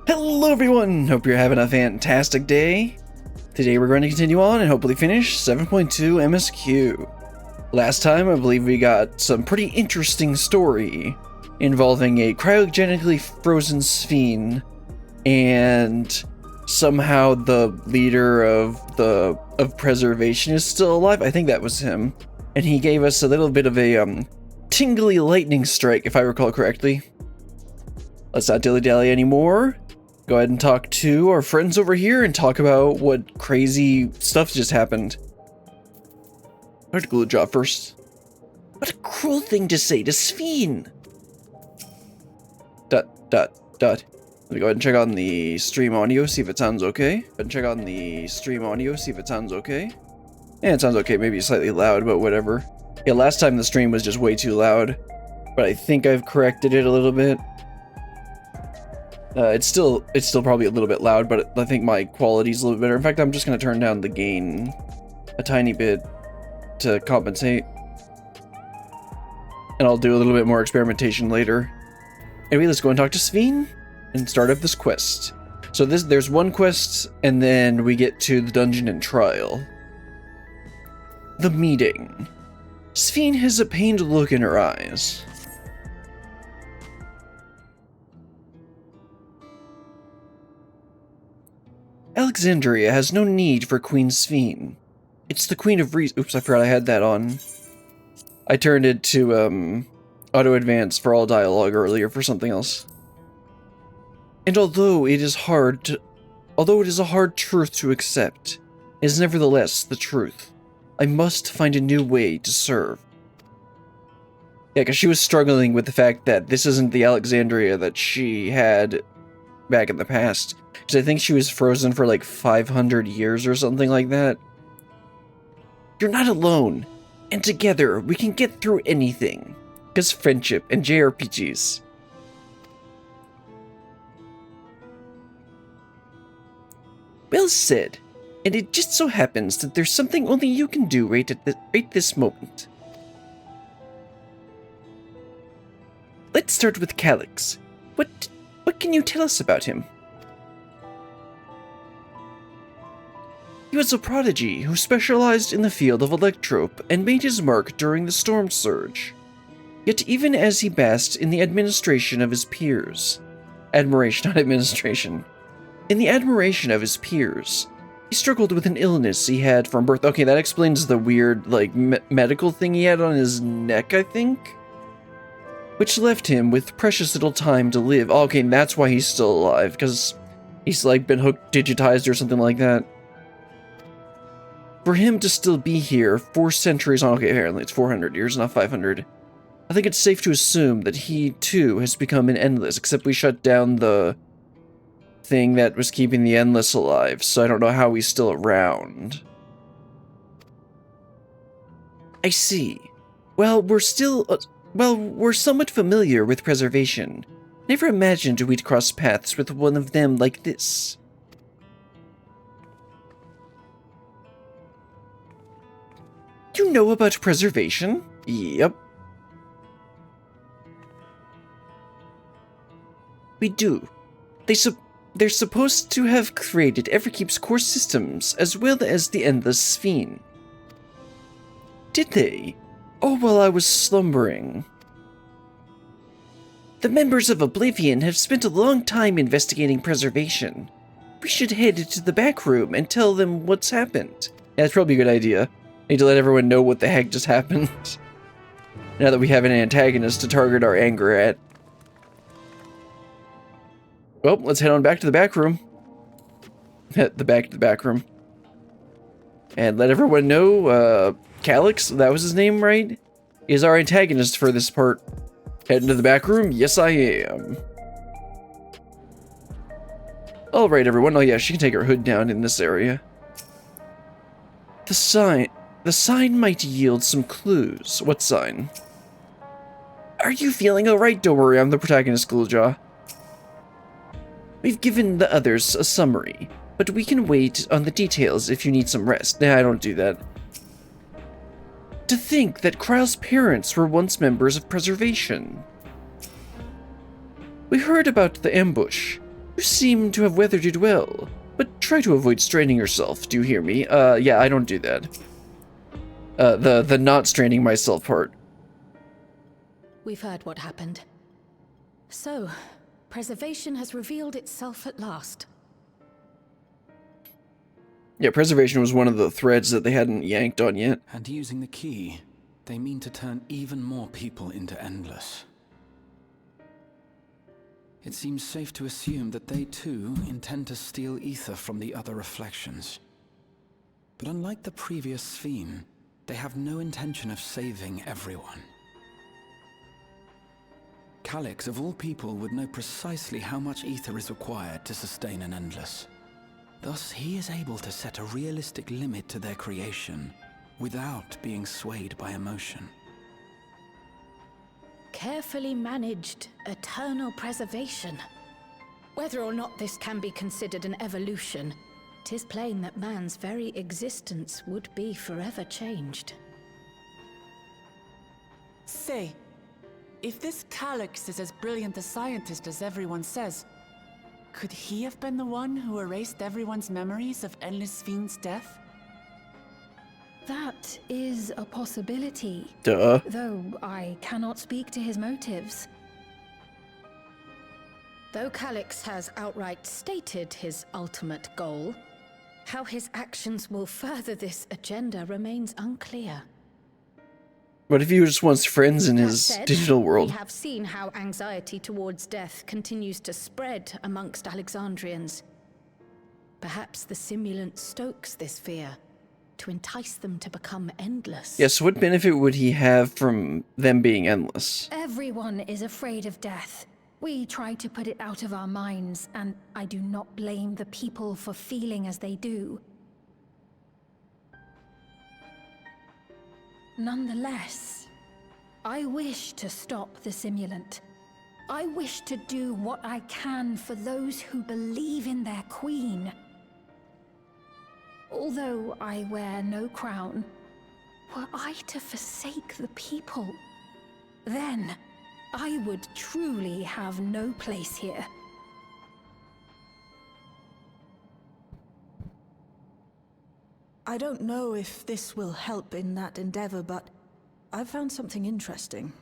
Hello everyone! Hope you're having a fantastic day. Today we're going to continue on and hopefully finish 7.2 MSQ. Last time I believe we got some pretty interesting story involving a cryogenically frozen Sphene and somehow the leader of preservation is still alive. I think that was him. And he gave us a little bit of a tingly lightning strike if I recall correctly. Let's not dilly-dally anymore. Go ahead and talk to our friends over here and talk about what crazy stuff just happened. I'll glue the job first. What a cruel thing to say to Sphene! ... Let me go ahead and check on the stream audio, see if it sounds okay. Yeah, it sounds okay, maybe slightly loud, but whatever. Yeah, last time the stream was just way too loud, but I think I've corrected it a little bit. It's still probably a little bit loud, but I think my quality's a little better. In fact, I'm just going to turn down the gain a tiny bit to compensate. And I'll do a little bit more experimentation later. Anyway, let's go and talk to Sphene and start up this quest. So there's one quest, and then we get to the dungeon and trial. The meeting. Sphene has a pained look in her eyes. Alexandria has no need for Queen Sphene. It's the Queen of Reason. Oops, I forgot I had that on. I turned it to auto advance for all dialogue earlier for something else. And although it is a hard truth to accept, it is nevertheless the truth. I must find a new way to serve. Yeah, because she was struggling with the fact that this isn't the Alexandria that she had back in the past. Because I think she was frozen for like 500 years or something like that. You're not alone, and together we can get through anything. Because friendship and JRPGs. Well said. And it just so happens that there's something only you can do right this moment. Let's start with Calyx. What can you tell us about him? He was a prodigy who specialized in the field of electrope and made his mark during the Storm Surge. Yet even as he basked in the admiration of his peers, in the admiration of his peers, he struggled with an illness he had from birth. Okay, that explains the weird, like, medical thing he had on his neck, I think? Which left him with precious little time to live. Oh, okay, that's why he's still alive, because he's, like, been digitized or something like that. For him to still be here 4 centuries on, okay, apparently it's 400 years, not 500. I think it's safe to assume that he, too, has become an Endless, except we shut down the thing that was keeping the Endless alive, so I don't know how he's still around. I see. Well, we're somewhat familiar with preservation. Never imagined we'd cross paths with one of them like this. You know about preservation? Yep. We do. They're supposed to have created Everkeep's core systems, as well as the Endless Sphene. Did they? Oh, while I was slumbering. The members of Oblivion have spent a long time investigating preservation. We should head to the back room and tell them what's happened. Yeah, that's probably a good idea. Need to let everyone know what the heck just happened. Now that we have an antagonist to target our anger at. Well, let's head on back to the back room. Head back to the back room. And let everyone know, Calyx, that was his name, right? Is our antagonist for this part. Heading to the back room? Yes, I am. Alright, everyone. Oh, yeah, she can take her hood down in this area. The sign might yield some clues. What sign? Are you feeling alright? Don't worry, I'm the protagonist, Ghouljaw. We've given the others a summary, but we can wait on the details if you need some rest. Nah, I don't do that. To think that Kryle's parents were once members of preservation. We heard about the ambush. You seem to have weathered it well, but try to avoid straining yourself, do you hear me? Yeah, I don't do that. The not straining myself part. We've heard what happened. So, preservation has revealed itself at last. Yeah, preservation was one of the threads that they hadn't yanked on yet. And using the key, they mean to turn even more people into Endless. It seems safe to assume that they too intend to steal ether from the other reflections. But unlike the previous Sphere, they have no intention of saving everyone. Calyx, of all people, would know precisely how much ether is required to sustain an Endless. Thus, he is able to set a realistic limit to their creation, without being swayed by emotion. Carefully managed, eternal preservation. Whether or not this can be considered an evolution, 'tis plain that man's very existence would be forever changed. Say, if this Calyx is as brilliant a scientist as everyone says, could he have been the one who erased everyone's memories of Endless Fiend's death? That is a possibility. Duh. Though I cannot speak to his motives. Though Calyx has outright stated his ultimate goal, how his actions will further this agenda remains unclear. What if he just wants friends in his digital world? We have seen how anxiety towards death continues to spread amongst Alexandrians. Perhaps the simulant stokes this fear to entice them to become endless. Yes, what benefit would he have from them being endless? Everyone is afraid of death. We try to put it out of our minds, and I do not blame the people for feeling as they do. Nonetheless, I wish to stop the simulant. I wish to do what I can for those who believe in their queen. Although I wear no crown, were I to forsake the people, then I would truly have no place here. I don't know if this will help in that endeavor, but I've found something interesting.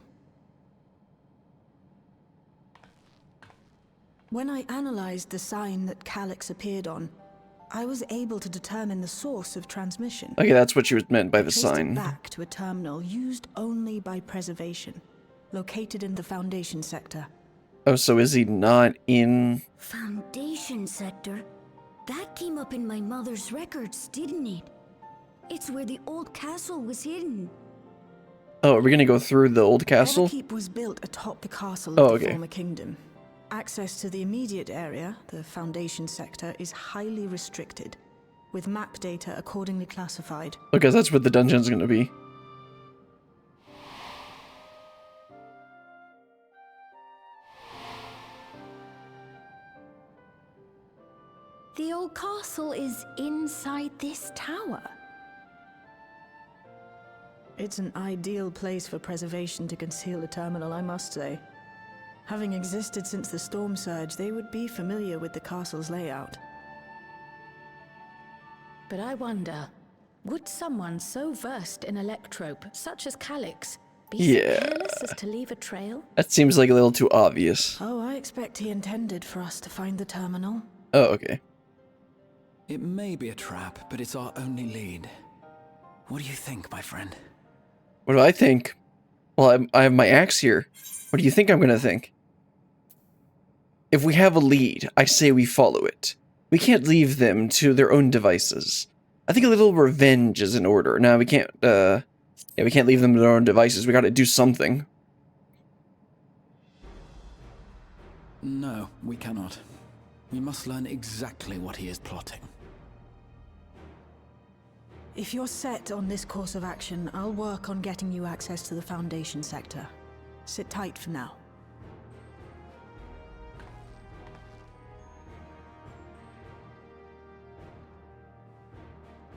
When I analyzed the sign that Calyx appeared on, I was able to determine the source of transmission. Okay, that's what she was meant by the Traced it sign. back to a terminal used only by preservation, located in the Foundation sector. Oh, so is he not in... Foundation sector? That came up in my mother's records, didn't it? It's where the old castle was hidden. Oh, are we gonna go through the old castle? Everkeep was built atop the castle Oh, of okay. the former kingdom. Access to the immediate area, the Foundation sector, is highly restricted, with map data accordingly classified. Because that's what the dungeon's gonna be. The old castle is inside this tower. It's an ideal place for preservation to conceal a terminal, I must say. Having existed since the storm surge, they would be familiar with the castle's layout. But I wonder, would someone so versed in electrope, such as Calyx, be so careless as to leave a trail? That seems like a little too obvious. Oh, I expect he intended for us to find the terminal. Oh, okay. It may be a trap, but it's our only lead. What do you think, my friend? What do I think? Well, I have my axe here. What do you think I'm gonna think? If we have a lead, I say we follow it. We can't leave them to their own devices. I think a little revenge is in order. Now we can't, we can't leave them to their own devices. We gotta do something. No, we cannot. We must learn exactly what he is plotting. If you're set on this course of action, I'll work on getting you access to the Foundation sector. Sit tight for now.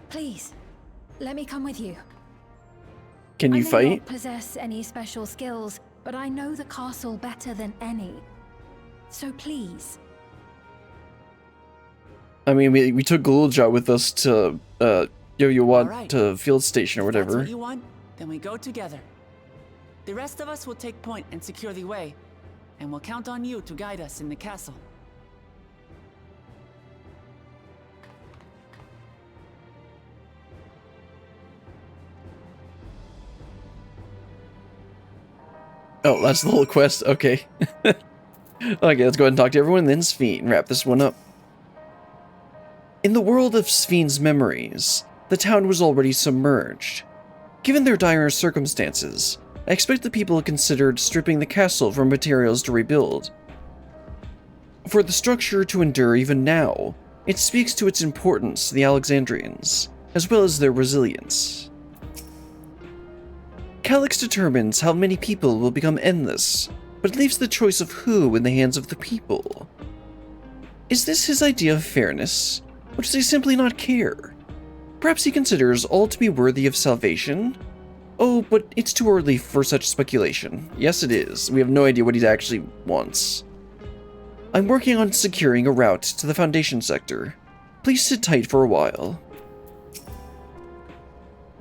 Please, let me come with you. Can you I may fight? not possess any special skills, but I know the castle better than any. So please, I mean, we took Gulja with us to, Yo-Yo-Wat Alright. to field station or If that's whatever. what you want, then we go together. The rest of us will take point and secure the way, and we'll count on you to guide us in the castle. Oh, that's the whole quest. Okay. Okay, let's go ahead and talk to everyone, then Sphene. Wrap this one up. In the world of Sphene's memories, the town was already submerged. Given their dire circumstances, I expect the people considered stripping the castle for materials to rebuild. For the structure to endure even now, it speaks to its importance to the Alexandrians, as well as their resilience. Calyx determines how many people will become endless, but leaves the choice of who in the hands of the people. Is this his idea of fairness, or does he simply not care? Perhaps he considers all to be worthy of salvation? Oh, but it's too early for such speculation. Yes, it is. We have no idea what he actually wants. I'm working on securing a route to the Foundation sector. Please sit tight for a while.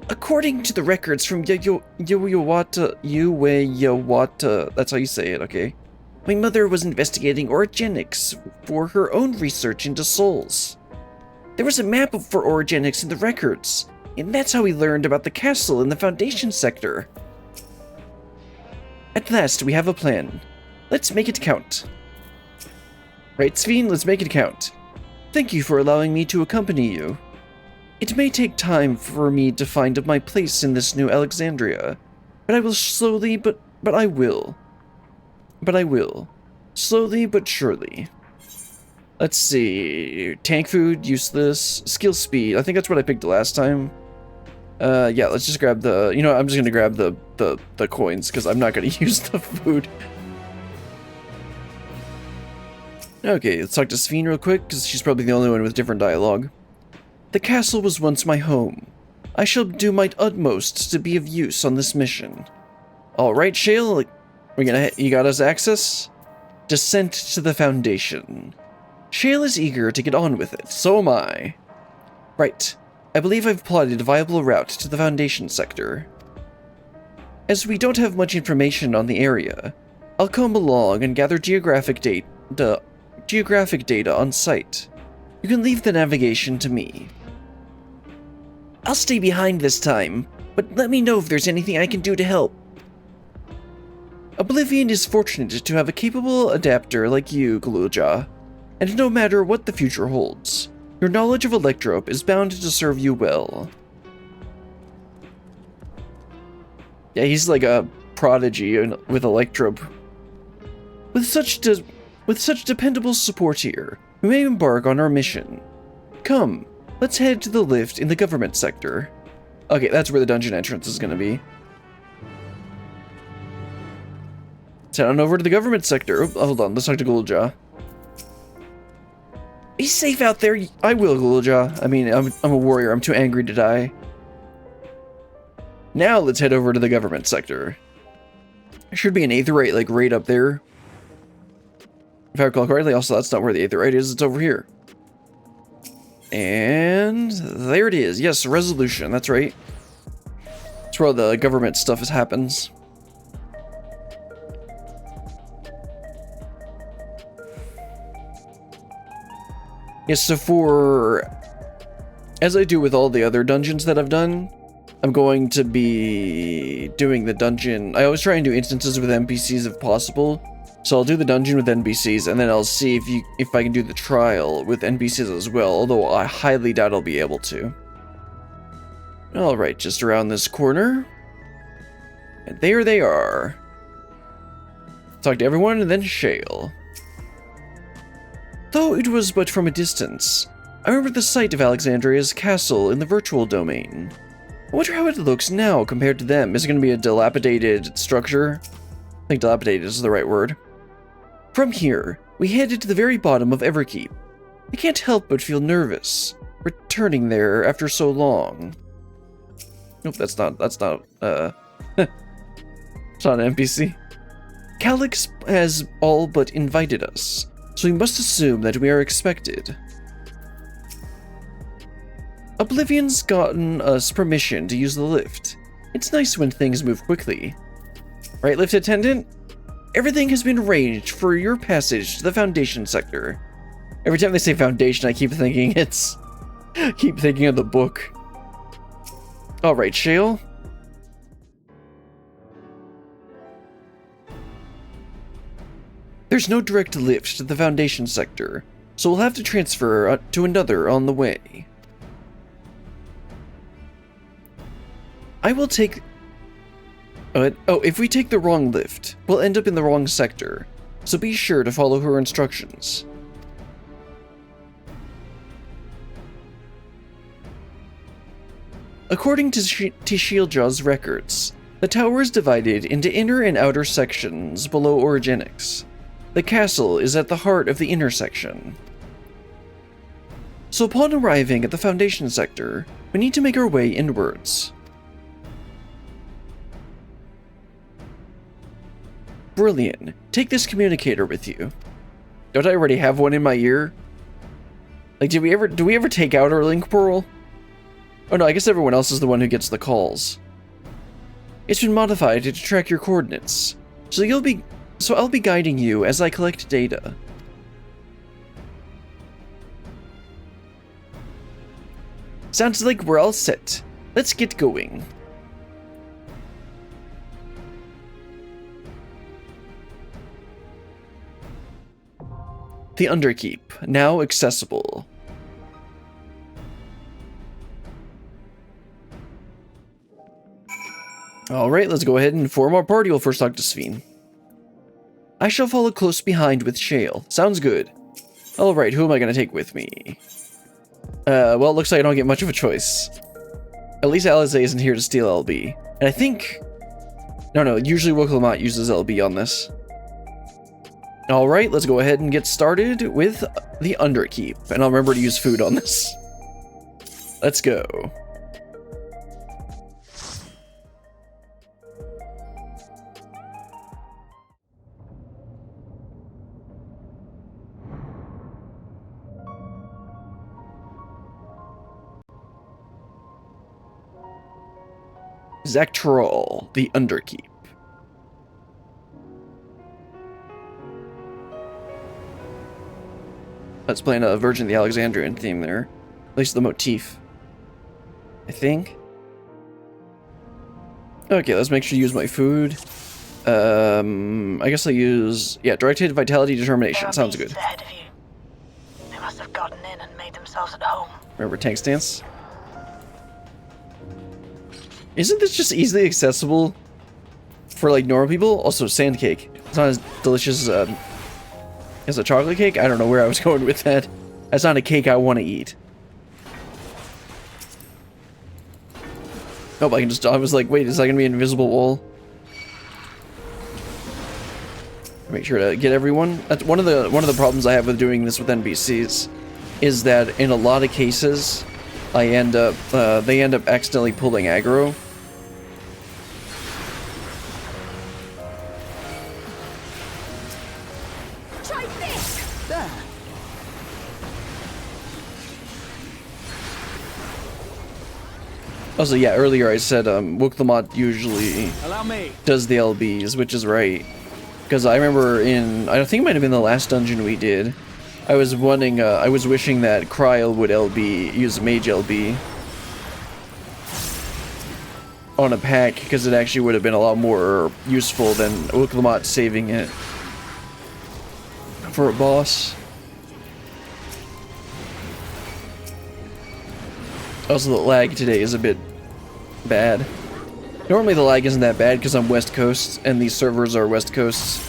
According to the records from Yo-Yo-Wata, that's how you say it, okay? My mother was investigating orogenics for her own research into souls. There was a map for orogenics in the records, and that's how we learned about the castle in the Foundation sector. At last, we have a plan. Let's make it count. Right, Sphene, let's make it count. Thank you for allowing me to accompany you. It may take time for me to find my place in this new Alexandria, but I will slowly, but I will. Slowly but surely. Let's see. Tank food, useless. Skill speed. I think that's what I picked last time. Yeah, let's just grab the... You know what, I'm just gonna grab the coins, because I'm not gonna use the food. Okay, let's talk to Sphene real quick, because she's probably the only one with different dialogue. The castle was once my home. I shall do my utmost to be of use on this mission. Alright, Shale, you got us access? Descent to the Foundation. Shale is eager to get on with it, so am I. Right, I believe I've plotted a viable route to the Foundation sector. As we don't have much information on the area, I'll come along and gather geographic data on site. You can leave the navigation to me. I'll stay behind this time, but let me know if there's anything I can do to help. Oblivion is fortunate to have a capable adapter like you, Gulja, and no matter what the future holds, your knowledge of Electrope is bound to serve you well. Yeah, he's like a prodigy with Electrope. With such dependable support here, we may embark on our mission. Come, let's head to the lift in the government sector. Okay, that's where the dungeon entrance is gonna be. Let's head on over to the government sector. Oh, hold on, let's talk to Gulja. Be safe out there. I will, Gulja. I mean, I'm a warrior. I'm too angry to die. Now let's head over to the government sector. There should be an aetheryte, like, right up there. If I recall correctly, also, that's not where the aetheryte is. It's over here. And there it is. Yes, resolution. That's right. That's where all the government stuff happens. Yes, so as I do with all the other dungeons that I've done, I'm going to be doing the dungeon. I always try and do instances with NPCs if possible. So I'll do the dungeon with NPCs, and then I'll see if I can do the trial with NPCs as well, although I highly doubt I'll be able to. Alright, just around this corner. And there they are. Talk to everyone, and then Shale. Though it was but from a distance, I remember the sight of Alexandria's castle in the virtual domain. I wonder how it looks now compared to them. Is it going to be a dilapidated structure? I think dilapidated is the right word. From here, we headed to the very bottom of Everkeep. I can't help but feel nervous, returning there after so long. Nope, that's not, it's not an NPC. Calyx has all but invited us, so we must assume that we are expected. Oblivion's gotten us permission to use the lift. It's nice when things move quickly. Right, lift attendant? Everything has been arranged for your passage to the Foundation sector. Every time they say Foundation, I keep thinking keep thinking of the book. Alright, Shale. There's no direct lift to the Foundation sector, so we'll have to transfer to another on the way. I will take... if we take the wrong lift, we'll end up in the wrong sector, so be sure to follow her instructions. According to Shieldjaw's records, the tower is divided into inner and outer sections below Origenics. The castle is at the heart of the inner section. So upon arriving at the Foundation sector, we need to make our way inwards. Brilliant. Take this communicator with you. Don't I already have one in my ear? Like, do we ever take out our link pearl? Oh no, I guess everyone else is the one who gets the calls. It's been modified to track your coordinates, so I'll be guiding you as I collect data. Sounds like we're all set. Let's get going. The Underkeep, now accessible. Alright, let's go ahead and form our party. We'll first talk to Sphene. I shall follow close behind with Shale. Sounds good. Alright, who am I going to take with me? Well, it looks like I don't get much of a choice. At least Alizé isn't here to steal LB. And I think... No, usually Woklamat uses LB on this. Alright, let's go ahead and get started with the Underkeep. And I'll remember to use food on this. Let's go. Zactrol, the Underkeep. Let's play a Virgin of the Alexandrian theme there. At least the motif. I think. Okay, let's make sure to use my food. I guess I'll use... Yeah, direct hit, vitality, determination. Sounds good. Ahead of you. They must have gotten in and made themselves at home. Remember tank stance? Isn't this just easily accessible for, like, normal people? Also, sand cake. It's not as delicious as a chocolate cake? I don't know where I was going with that. That's not a cake I want to eat. Oh, I can just... I was like, wait, is that going to be an invisible wall? Make sure to get everyone. That's one of the problems I have with doing this with NPCs, is that in a lot of cases, they end up accidentally pulling aggro. Also, yeah, earlier I said Woklamat usually does the LBs, which is right. Because I remember I think it might have been the last dungeon we did, I was wishing that Kryl would use Mage LB on a pack, because it actually would have been a lot more useful than Woklamat saving it for a boss. Also, the lag today is a bit bad. Normally the lag isn't that bad because I'm West Coast and these servers are West Coasts.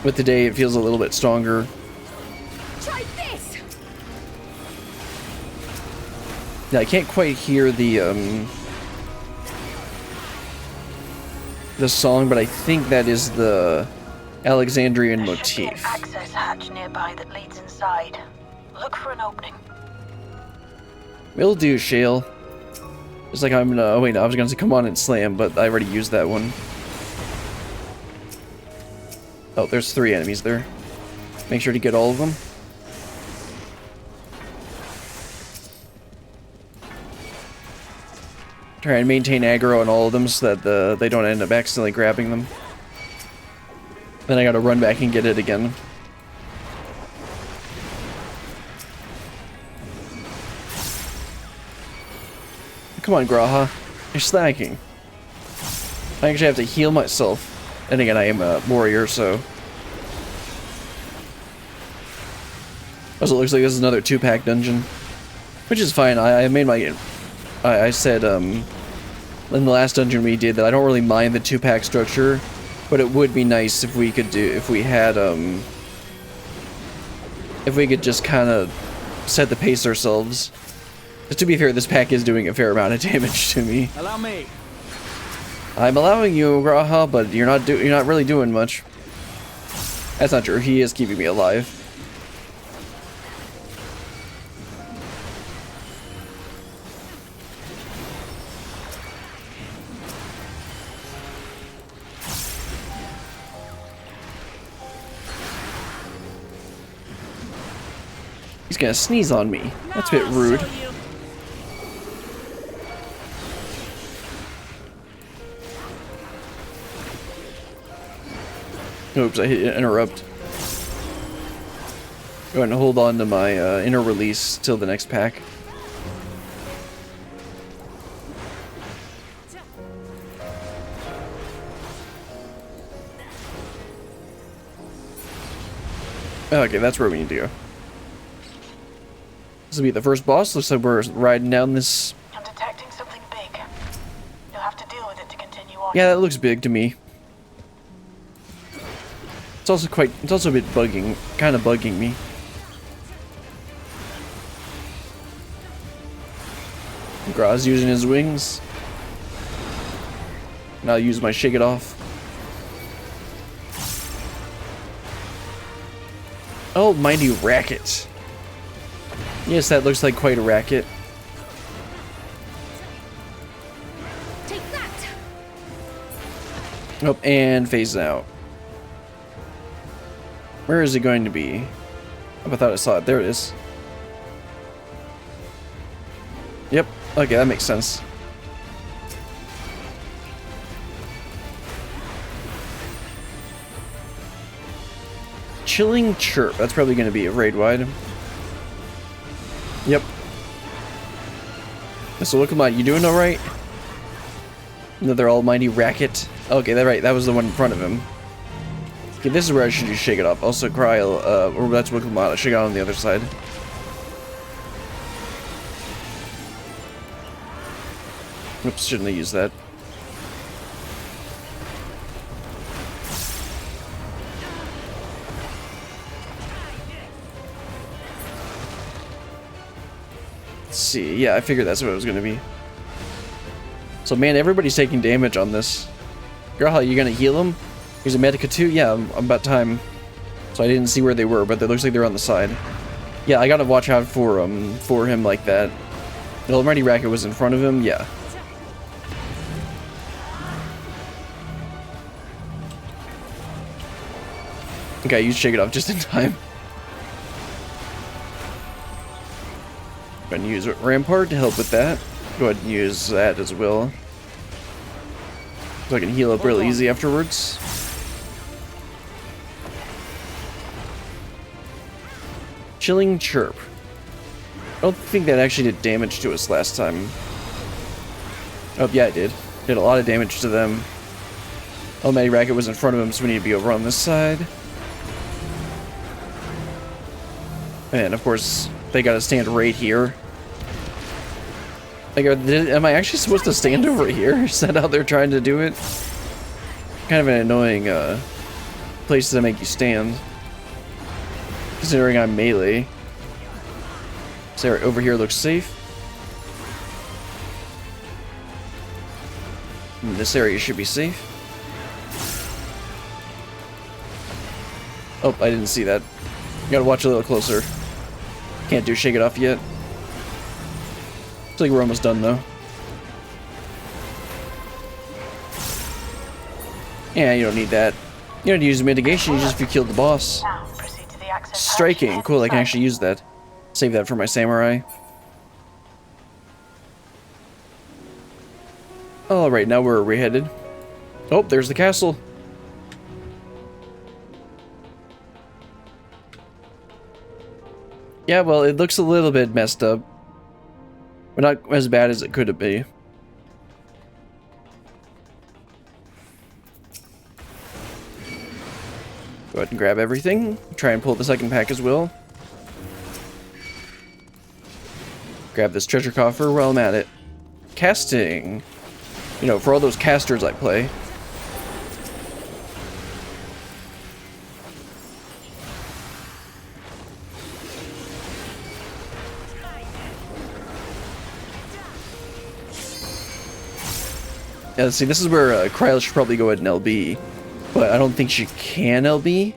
With today it feels a little bit stronger. Try this. Yeah, I can't quite hear the song, but I think that is the Alexandrian motif. Access hatch nearby that leads inside. Look for an opening. Will do, Shale. It's like I'm gonna... Oh wait, no, I was gonna say come on and slam, but I already used that one. Oh, there's 3 enemies there. Make sure to get all of them. Try and maintain aggro on all of them so that they don't end up accidentally grabbing them. Then I gotta run back and get it again. Come on, Graha. You're slacking. I actually have to heal myself. And again, I am a warrior, so... Also, it looks like this is another 2-pack dungeon. Which is fine. I made my... I said, in the last dungeon we did that I don't really mind the 2-pack structure. But it would be nice if we could do... If we had, if we could just kind of set the pace ourselves. But to be fair, this pack is doing a fair amount of damage to me. Allow me. I'm allowing you, Graha, but you're not really doing much. That's not true. He is keeping me alive. He's gonna sneeze on me. That's a bit rude. Oops, I hit interrupt. Go ahead and hold on to my inner release till the next pack. Okay, that's where we need to go. This will be the first boss. Looks like we're riding down this. I'm detecting something big. You'll have to deal with it to continue on. Yeah, that looks big to me. It's also a bit kind of bugging me. Gra's using his wings. And I'll use my shake it off. Oh, mighty racket. Yes, that looks like quite a racket. Take that. Oh, and phase out. Where is it going to be? Oh, I thought I saw it. There it is. Yep. Okay, that makes sense. Chilling Chirp. That's probably going to be a raid wide. Yep. So look, you doing alright? Another almighty racket. Okay, that's right. That was the one in front of him. Okay, this is where I should just shake it off. Also, Cry, or that's Wickelmot. Shake it on the other side. Oops, shouldn't have used that. Let's see. Yeah, I figured that's what it was going to be. So, man, everybody's taking damage on this. Graha, you going to heal him? He's a Medica too? Yeah, I'm about time. So I didn't see where they were, but it looks like they're on the side. Yeah, I gotta watch out for him like that. The almighty racket was in front of him? Yeah. Okay, you shake it off just in time. Go ahead and use Rampart to help with that. Go ahead and use that as well. So I can heal up real easy afterwards. Chilling Chirp. I don't think that actually did damage to us last time. Oh, yeah, it did. Did a lot of damage to them. Almighty Racket was in front of him, so we need to be over on this side. And, of course, they gotta stand right here. Like, am I actually supposed to stand over here? Is that how they're trying to do it? Kind of an annoying place to make you stand. Considering I'm melee. This area over here looks safe. And this area should be safe. Oh, I didn't see that. You gotta watch a little closer. Can't do shake it off yet. Looks like we're almost done though. Yeah, you don't need that. You don't use mitigation, you just if you killed the boss. Now, proceed to the access hatch. Striking, cool, I can actually use that. Save that for my samurai. Alright, now where are we headed? Oh, there's the castle. Yeah, well, it looks a little bit messed up. But not as bad as it could have been. Go ahead and grab everything. Try and pull the second pack as well. Grab this treasure coffer while I'm at it. Casting. You know, for all those casters I play. Yeah, see, this is where Kryla should probably go at an LB. But I don't think she can LB.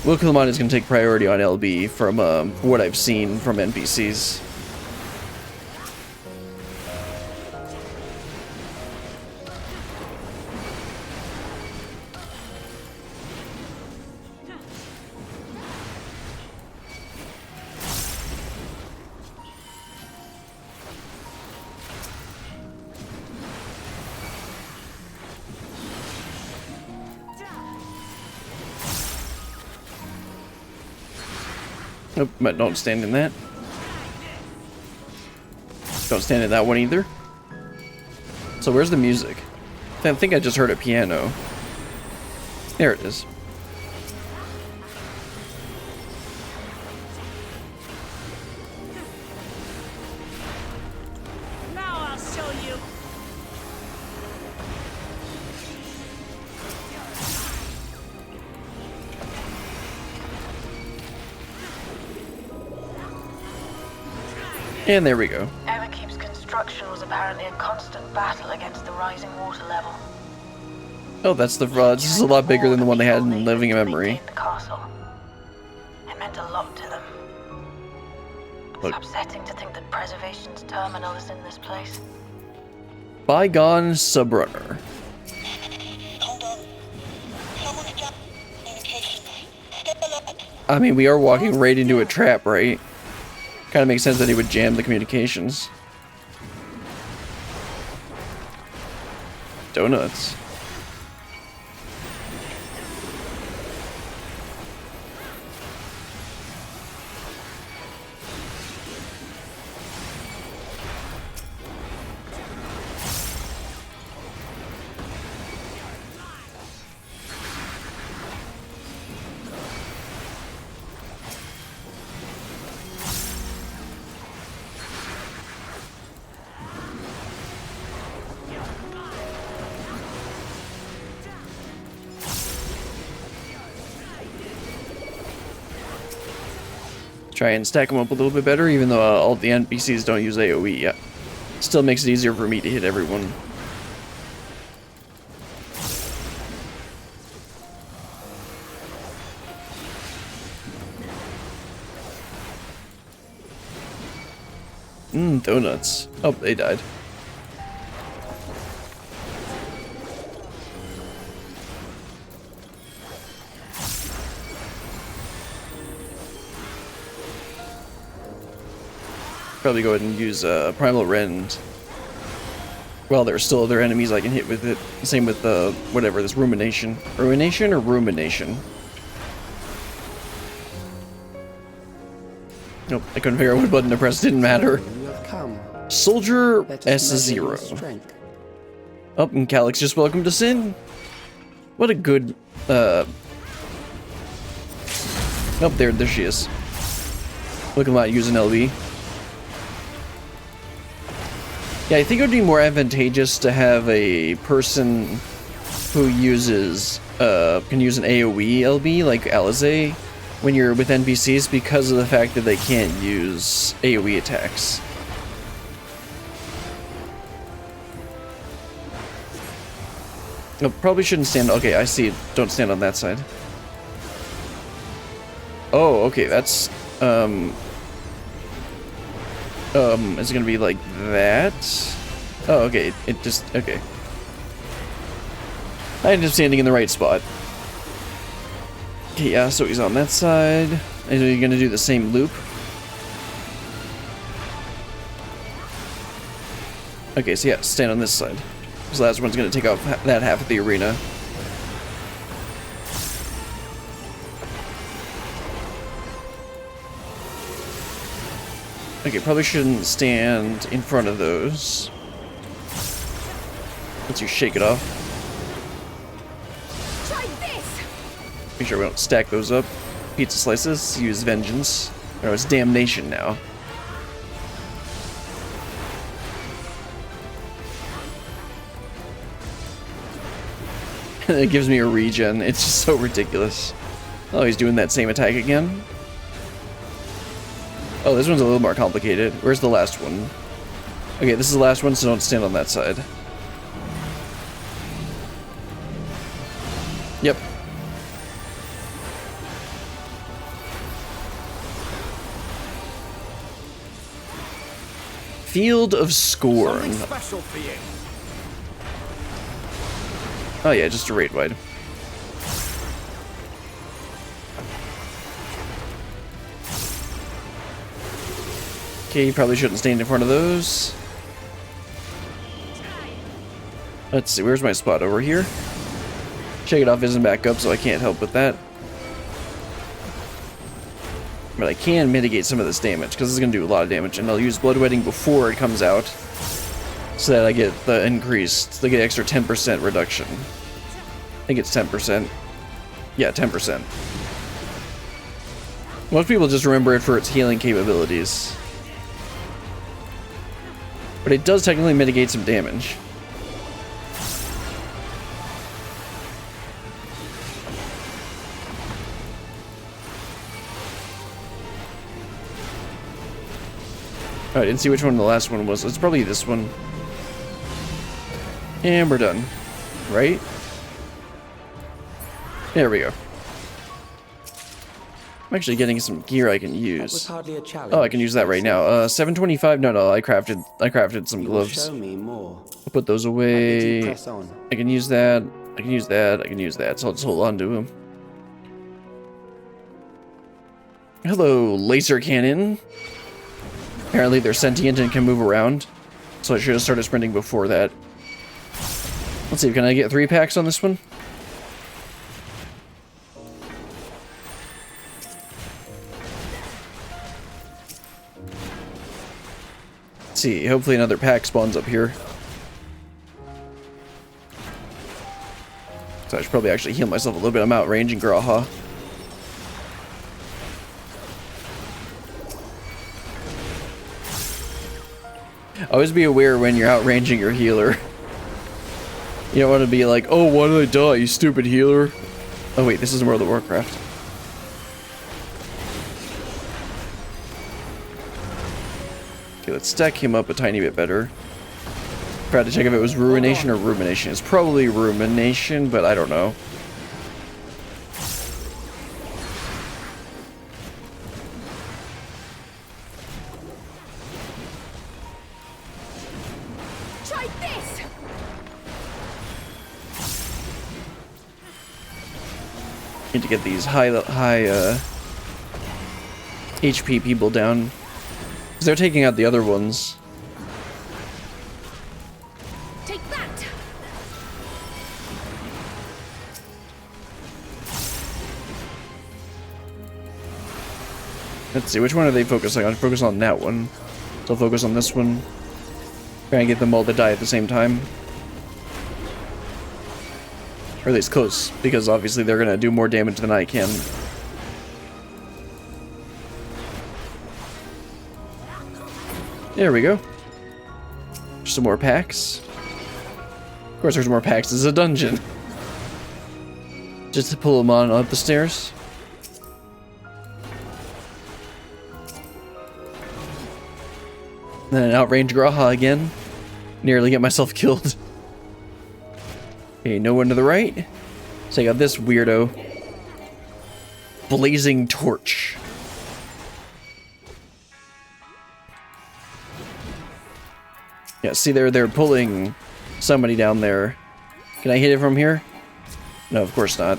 Will Killamon is going to take priority on LB from what I've seen from NPCs. Nope, but don't stand in that. Don't stand in that one either. So where's the music? I think I just heard a piano. There it is. Now I'll show you. And there we go. Everkeep's construction was apparently a constant battle against the rising water level. Oh, that's the this is a lot bigger than the one they had in Living Memory. The castle. It meant a lot to them. It's Look. upsetting to think that Preservation's terminal is in this place. Bygone Subrunner. Hold on. Someone's got communication. Step alert. I mean, we are walking right into a trap, right? Kind of makes sense that he would jam the communications. Donuts. Try and stack them up a little bit better, even though all the NPCs don't use AoE yet. Still makes it easier for me to hit everyone. Donuts. Oh, they died. Probably go ahead and use Primal Rend. Well, there's still other enemies I can hit with it. Same with whatever, this Rumination. Ruination or Rumination? Nope, I couldn't figure out what button to press, didn't matter. You have come. Soldier Let us measure your S0. strength. Oh, and Calyx just welcomed us in. What a good, Oh, there she is. Looking like using LB. Yeah, I think it would be more advantageous to have a person who uses, can use an AoE LB, like Alizé, when you're with NPCs, because of the fact that they can't use AoE attacks. No, probably shouldn't stand. Okay, I see it. Don't stand on that side. Oh, okay, that's, is it gonna be like that? Oh, okay, it just, okay. I ended up standing in the right spot. Okay, yeah, so he's on that side. Is he gonna do the same loop? Okay, so yeah, stand on this side. This last one's gonna take off that half of the arena. Okay, probably shouldn't stand in front of those. Once you shake it off. Try this! Make sure we don't stack those up. Pizza slices, use vengeance. No, it's damnation now. It gives me a regen. It's just so ridiculous. Oh, he's doing that same attack again. Oh, this one's a little more complicated. Where's the last one? Okay, this is the last one, so don't stand on that side. Yep. Field of Scorn. Special for you. Oh yeah, just a raid wide. Okay, you probably shouldn't stand in front of those. Let's see, where's my spot? Over here? Shake it off isn't back up, so I can't help with that. But I can mitigate some of this damage, because it's going to do a lot of damage, and I'll use Bloodwetting before it comes out, so that I get the increased, they get extra 10% reduction. I think it's 10%. Yeah, 10%. Most people just remember it for its healing capabilities. But it does technically mitigate some damage. I didn't see which one the last one was. It's probably this one. And we're done. Right? There we go. I'm actually getting some gear I can use. Oh, I can use that right now. 725. No, I crafted some gloves. I'll put those away. I can use that. I can use that. I can use that. So I'll just hold on to them. Hello, laser cannon. Apparently they're sentient and can move around. So I should have started sprinting before that. Let's see, can I get 3 packs on this one? Let's see, hopefully another pack spawns up here. So I should probably actually heal myself a little bit. I'm outranging Graha. Always be aware when you're outranging your healer. You don't want to be like, oh, why did I die, you stupid healer? Oh wait, this is World of Warcraft. Okay, let's stack him up a tiny bit better. Tried to check if it was Ruination or Rumination. It's probably Rumination, but I don't know. Try this! Need to get these high HP people down. Because they're taking out the other ones. Take that! Let's see, which one are they focusing on? Focus on that one. So I'll focus on this one. Try and get them all to die at the same time. Or at least close, because obviously they're gonna do more damage than I can. There we go. Some more packs. Of course there's more packs. This is a dungeon. Just to pull them on up the stairs. Then outrange Graha again. Nearly get myself killed. Okay, no one to the right. So I got this weirdo. Blazing Torch. Yeah, see they're pulling somebody down there. Can I hit it from here? No, of course not.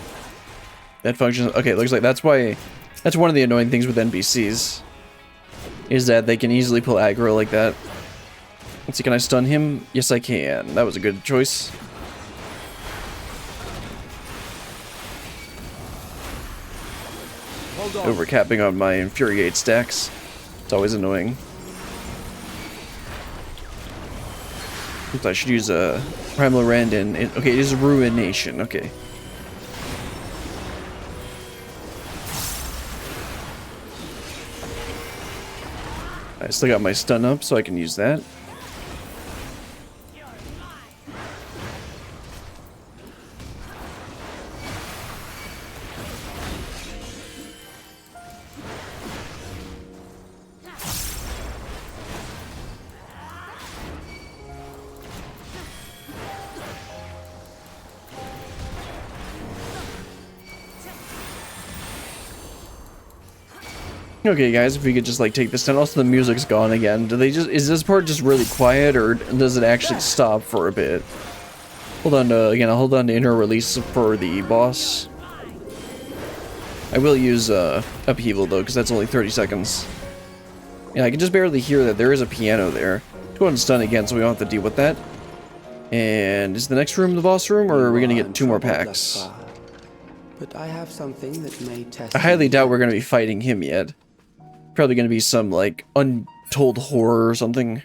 That functions. Okay, looks like that's why. That's one of the annoying things with NPCs. Is that they can easily pull aggro like that. Let's see, can I stun him? Yes, I can. That was a good choice. Overcapping on my Infuriate stacks. It's always annoying. Oops, I should use a Primal Rend and okay, it is Ruination. Okay. I still got my stun up, so I can use that. Okay, guys, if we could just like take this down. Also, the music's gone again. Do they just? Is this part just really quiet, or does it actually stop for a bit? Hold on to again. I'll hold on to inner release for the boss. I will use upheaval though, because that's only 30 seconds. Yeah, I can just barely hear that there is a piano there. Let's go ahead and stun again, so we don't have to deal with that. And is the next room the boss room, or are we gonna get 2 more packs? But I have something that may test. I highly doubt we're gonna be fighting him yet. Probably gonna be some like untold horror or something.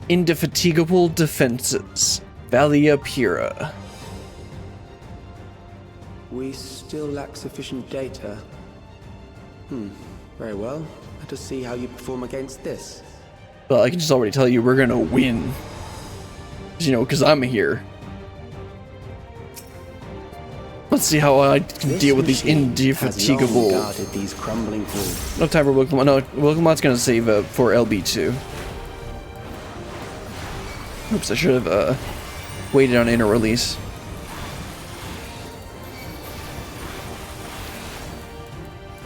Indefatigable defenses. Valia Pura. We still lack sufficient data. Very well. Let us see how you perform against this. Well, I can just already tell you we're gonna win. You know, because I'm here. Let's see how I can deal with these indefatigable. These crumbling walls. No time for Wilkemot. No, Wilkemot's gonna save for LB2. Oops, I should have waited on inner release.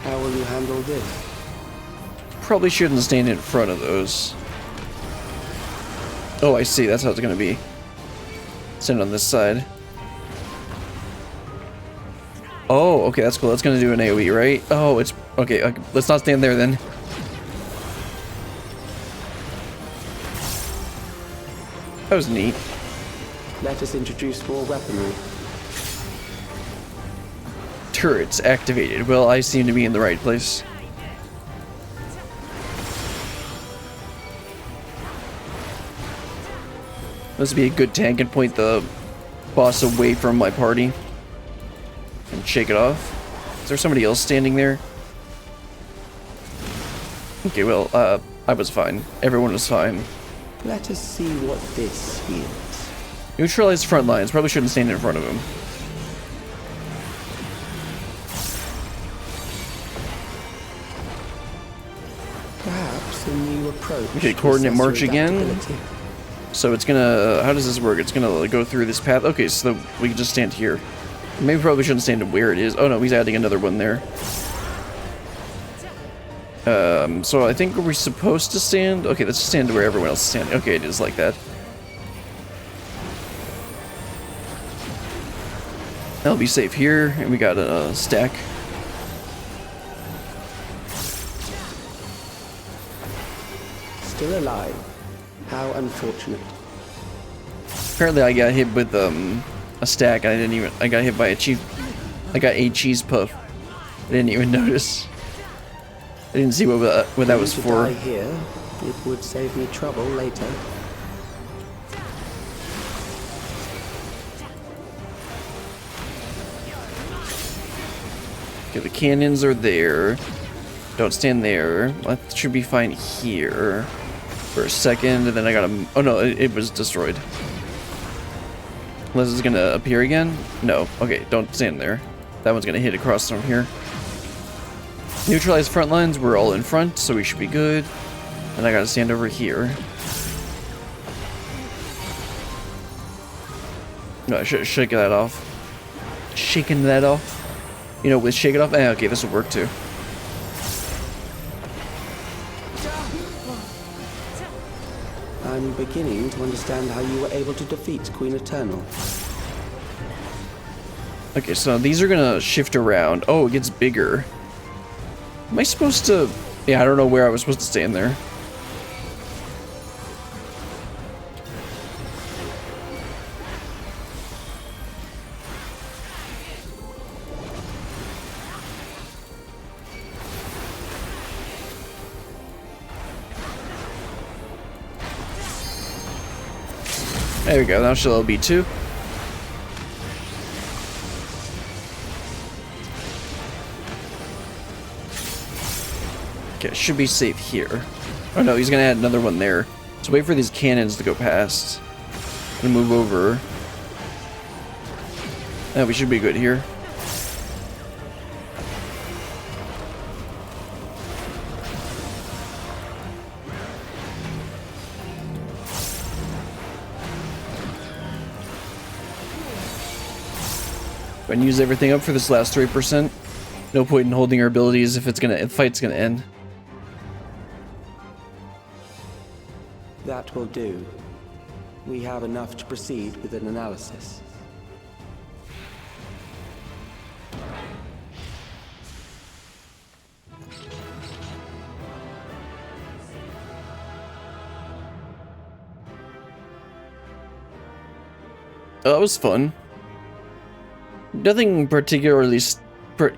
How will you handle this? Probably shouldn't stand in front of those. Oh, I see. That's how it's gonna be. Stand on this side. Oh, okay, that's cool. That's gonna do an AoE, right? Oh, it's okay. Okay, let's not stand there then. That was neat. Let us introduce more weaponry. Turrets activated. Well, I seem to be in the right place. This would be a good tank and point the boss away from my party. And shake it off. Is there somebody else standing there? Okay, well, I was fine. Everyone was fine. Let us see what this is. Neutralize front lines. Probably shouldn't stand in front of him. Perhaps a new approach. Okay, coordinate march again. So it's gonna. How does this work? It's gonna go through this path. Okay, so we can just stand here. Maybe probably shouldn't stand where it is. Oh no, he's adding another one there. So I think we're supposed to stand. Okay, let's stand where everyone else is standing. Okay, it is like that. I'll be safe here, and we got a stack. Still alive. How unfortunate. Apparently, I got hit with a stack. And I didn't even. I got hit by a cheese. I got a cheese puff. I didn't even notice. I didn't see what that was for. Die here, it would save me trouble later. Okay, the cannons are there. Don't stand there. That should be fine here for a second, and then I got a. Oh no, it was destroyed. Unless it's gonna appear again. No. Okay, don't stand there. That one's gonna hit across from here. Neutralize front lines, we're all in front, so we should be good. And I gotta stand over here. No, I should shake that off. Shaking that off. You know, with shake it off. Okay, this will work too. I'm beginning to understand how you were able to defeat Queen Eternal. Okay, so these are gonna shift around. Oh, it gets bigger. Am I supposed to... Yeah, I don't know where I was supposed to stand there. There we go, now she'll LB2. Okay, should be safe here. Oh no, he's gonna add another one there. So wait for these cannons to go past. And move over. Yeah, we should be good here. Go ahead and use everything up for this last 3%. No point in holding our abilities if the fight's gonna end. That will do. We have enough to proceed with an analysis. Oh, that was fun. Nothing particularly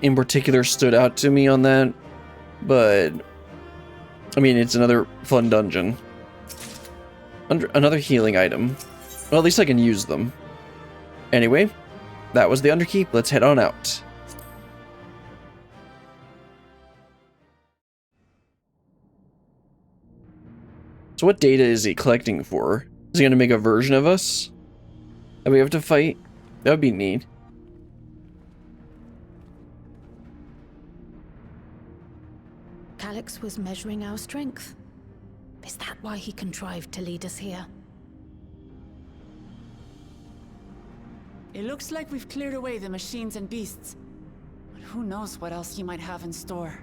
in particular stood out to me on that, but I mean, it's another fun dungeon. Another healing item. Well, at least I can use them. Anyway, that was the Underkeep. Let's head on out. So what data is he collecting for? Is he going to make a version of us that we have to fight? That would be neat. Calyx was measuring our strength. Is that why he contrived to lead us here? It looks like we've cleared away the machines and beasts. But who knows what else he might have in store.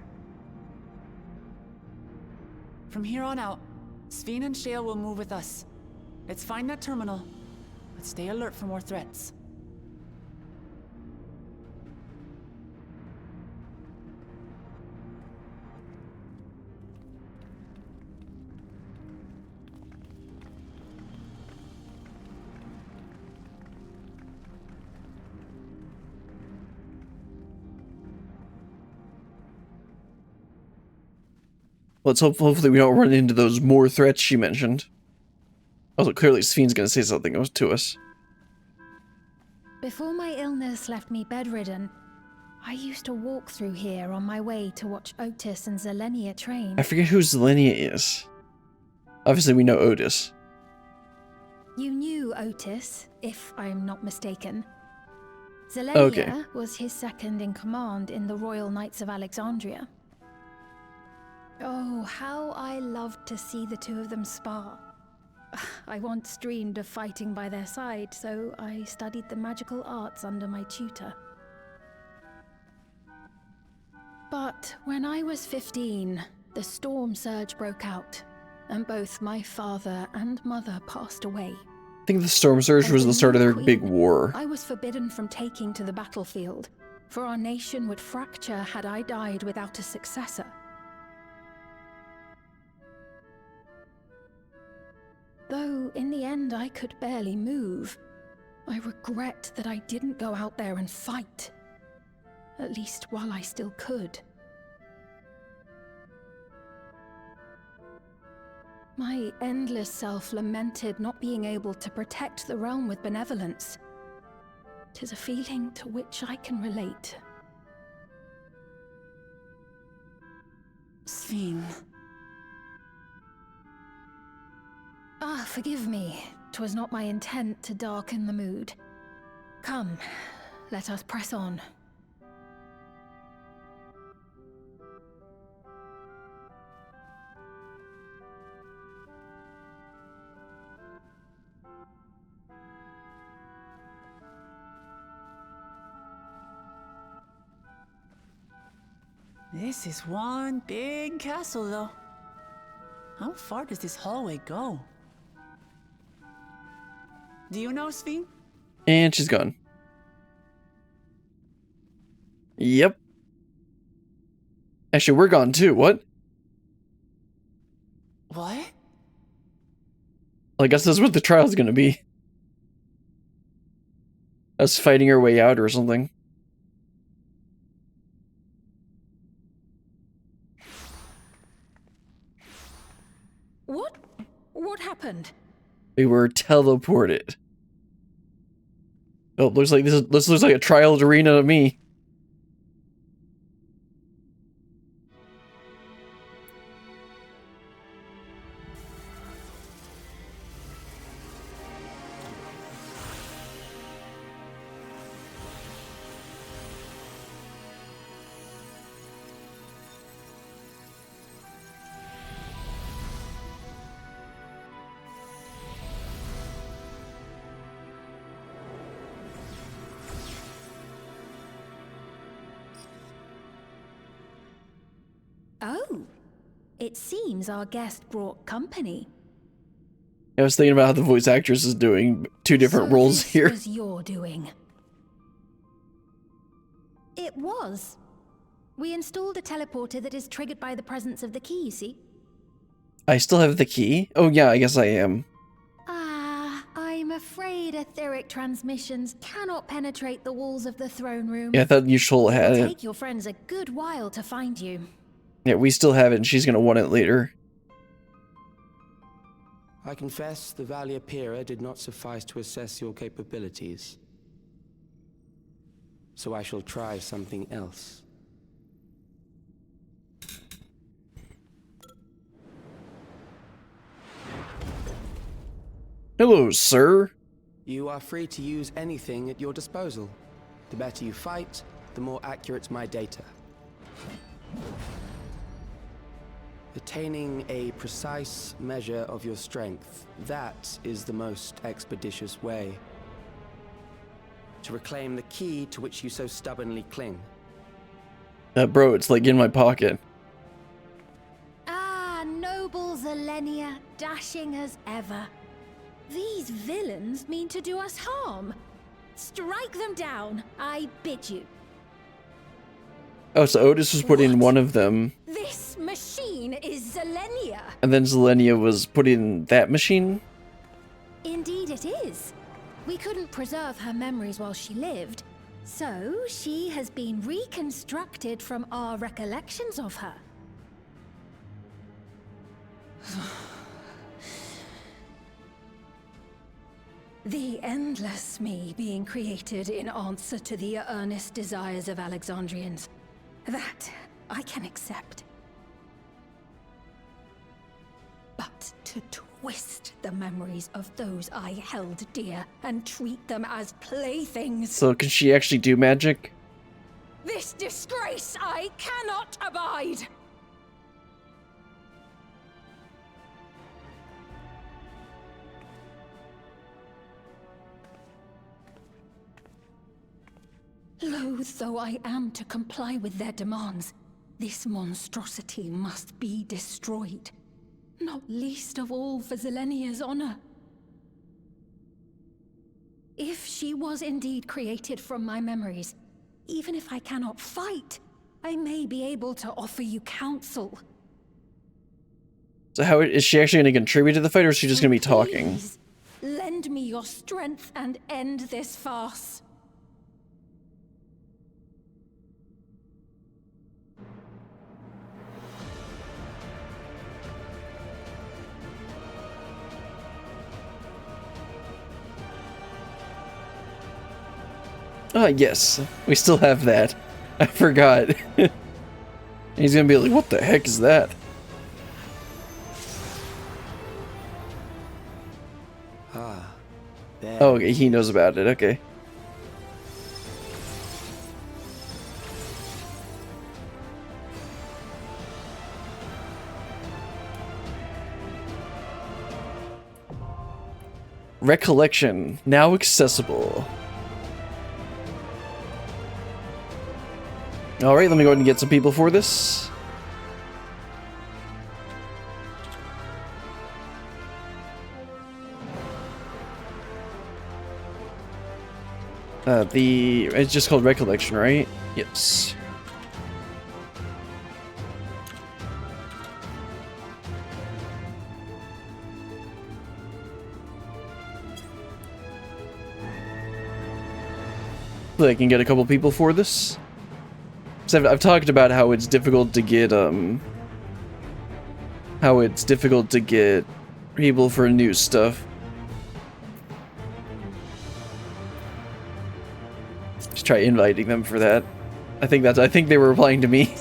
From here on out, Sven and Shale will move with us. Let's find that terminal, but stay alert for more threats. Let's hopefully we don't run into those more threats she mentioned. Also, clearly Sven's gonna say something to us. Before my illness left me bedridden, I used to walk through here on my way to watch Otis and Zelenia train. I forget who Zelenia is. Obviously we know Otis. You knew Otis, if I'm not mistaken. Zelenia was his second in command in the Royal Knights of Alexandria. Oh, how I loved to see the two of them spar. I once dreamed of fighting by their side, so I studied the magical arts under my tutor. But when I was 15, the storm surge broke out, and both my father and mother passed away. I think the storm surge was the start of their big war. I was forbidden from taking to the battlefield, for our nation would fracture had I died without a successor. Though, in the end, I could barely move. I regret that I didn't go out there and fight. At least while I still could. My endless self lamented not being able to protect the realm with benevolence. 'Tis a feeling to which I can relate. Sven. Ah, forgive me. 'Twas not my intent to darken the mood. Come, let us press on. This is one big castle, though. How far does this hallway go? Do you know Sphene? And she's gone. Yep. Actually, we're gone too. What? What? Well, I guess that's what the trial's gonna be. Us fighting our way out or something. What happened? We were teleported. Oh, looks like this looks like a trial arena to me. Oh, it seems our guest brought company. I was thinking about how the voice actress is doing two different roles here. This was your doing. It was. We installed a teleporter that is triggered by the presence of the key, you see? I still have the key? Oh yeah, I guess I am. I'm afraid etheric transmissions cannot penetrate the walls of the throne room. Yeah, I thought Yushul had It'll it. take your friends a good while to find you. Yeah, we still have it and she's gonna want it later. I confess the Valia Pira did not suffice to assess your capabilities. So I shall try something else. Hello, sir. You are free to use anything at your disposal. The better you fight, the more accurate my data. Attaining a precise measure of your strength, that is the most expeditious way to reclaim the key to which you so stubbornly cling. Bro, it's like in my pocket. Ah, noble Zelenia, dashing as ever. These villains mean to do us harm. Strike them down, I bid you. Oh, so Otis was put in one of them. This machine is Zelenia. And then Zelenia was put in that machine? Indeed it is. We couldn't preserve her memories while she lived, so she has been reconstructed from our recollections of her. The endless me being created in answer to the earnest desires of Alexandrians. That I can accept. But to twist the memories of those I held dear and treat them as playthings. So can she actually do magic? This disgrace I cannot abide! Loath though I am to comply with their demands, this monstrosity must be destroyed. Not least of all for Zelenia's honor. If she was indeed created from my memories, even if I cannot fight, I may be able to offer you counsel. So how is she actually going to contribute to the fight, or is she just going to be talking? Please, lend me your strength and end this farce. Ah, yes. We still have that. I forgot. He's gonna be like, what the heck is that? Ah, there. Oh, okay, he knows about it, okay. Recollection, now accessible. Alright, let me go ahead and get some people for this. It's just called Recollection, right? Yes. I can get a couple people for this. So I've talked about how it's difficult to get people for new stuff. Just try inviting them for that. I think they were replying to me.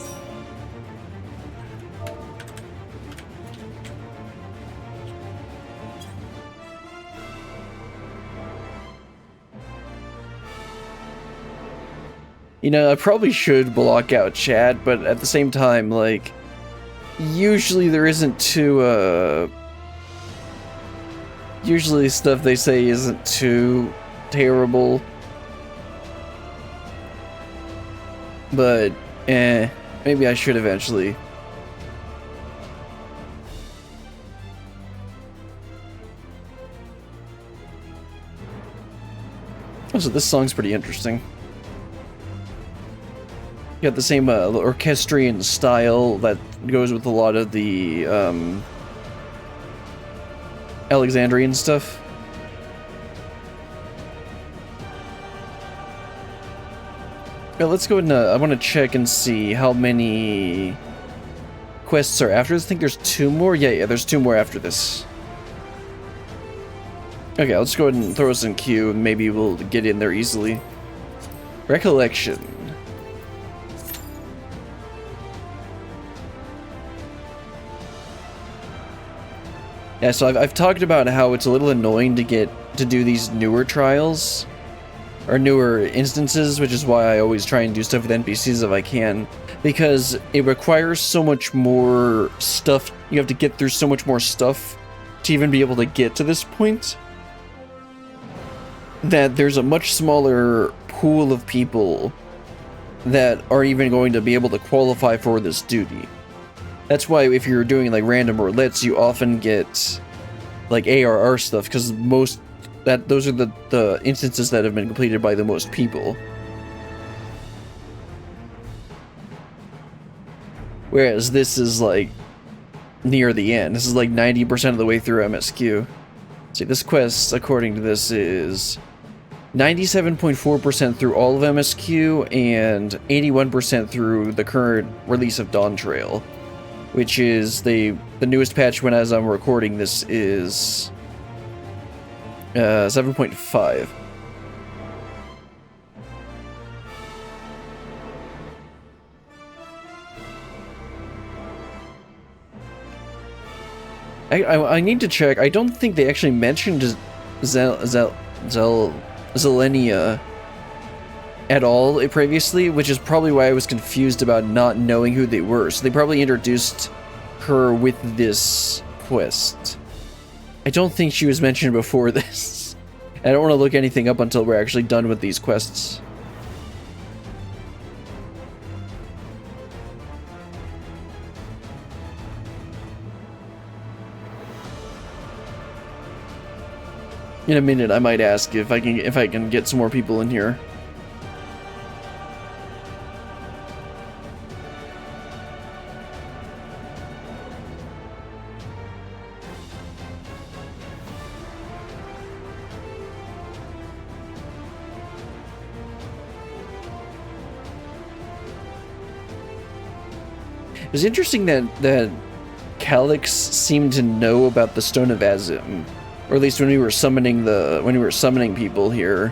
You know, I probably should block out chat, but at the same time, like, usually there isn't too, usually stuff they say isn't too terrible. But, maybe I should eventually. Oh, so this song's pretty interesting. Got the same orchestrion style that goes with a lot of the Alexandrian stuff. Yeah, let's go ahead and I want to check and see how many quests are after this. I think there's 2 more. Yeah, there's 2 more after this. Okay, let's go ahead and throw us in queue and maybe we'll get in there easily. Recollection. Yeah, so I've talked about how it's a little annoying to do these newer trials, or newer instances, which is why I always try and do stuff with NPCs if I can, because it requires so much more stuff. You have to get through so much more stuff to even be able to get to this point, that there's a much smaller pool of people that are even going to be able to qualify for this duty. That's why if you're doing like random roulettes, you often get like ARR stuff, because those are the instances that have been completed by the most people. Whereas this is like near the end. This is like 90% of the way through MSQ. See, this quest, according to this, is 97.4% through all of MSQ and 81% through the current release of Dawn Trail, which is the newest patch when, as I'm recording this, is 7.5. I need to check. I don't think they actually mentioned Zelenia at all previously, which is probably why I was confused about not knowing who they were. So they probably introduced her with this quest. I don't think she was mentioned before this. I don't want to look anything up until we're actually done with these quests. In a minute, I might ask if I can get some more people in here. It's interesting that Calyx seemed to know about the Stone of Azim. Or at least when we were summoning people here.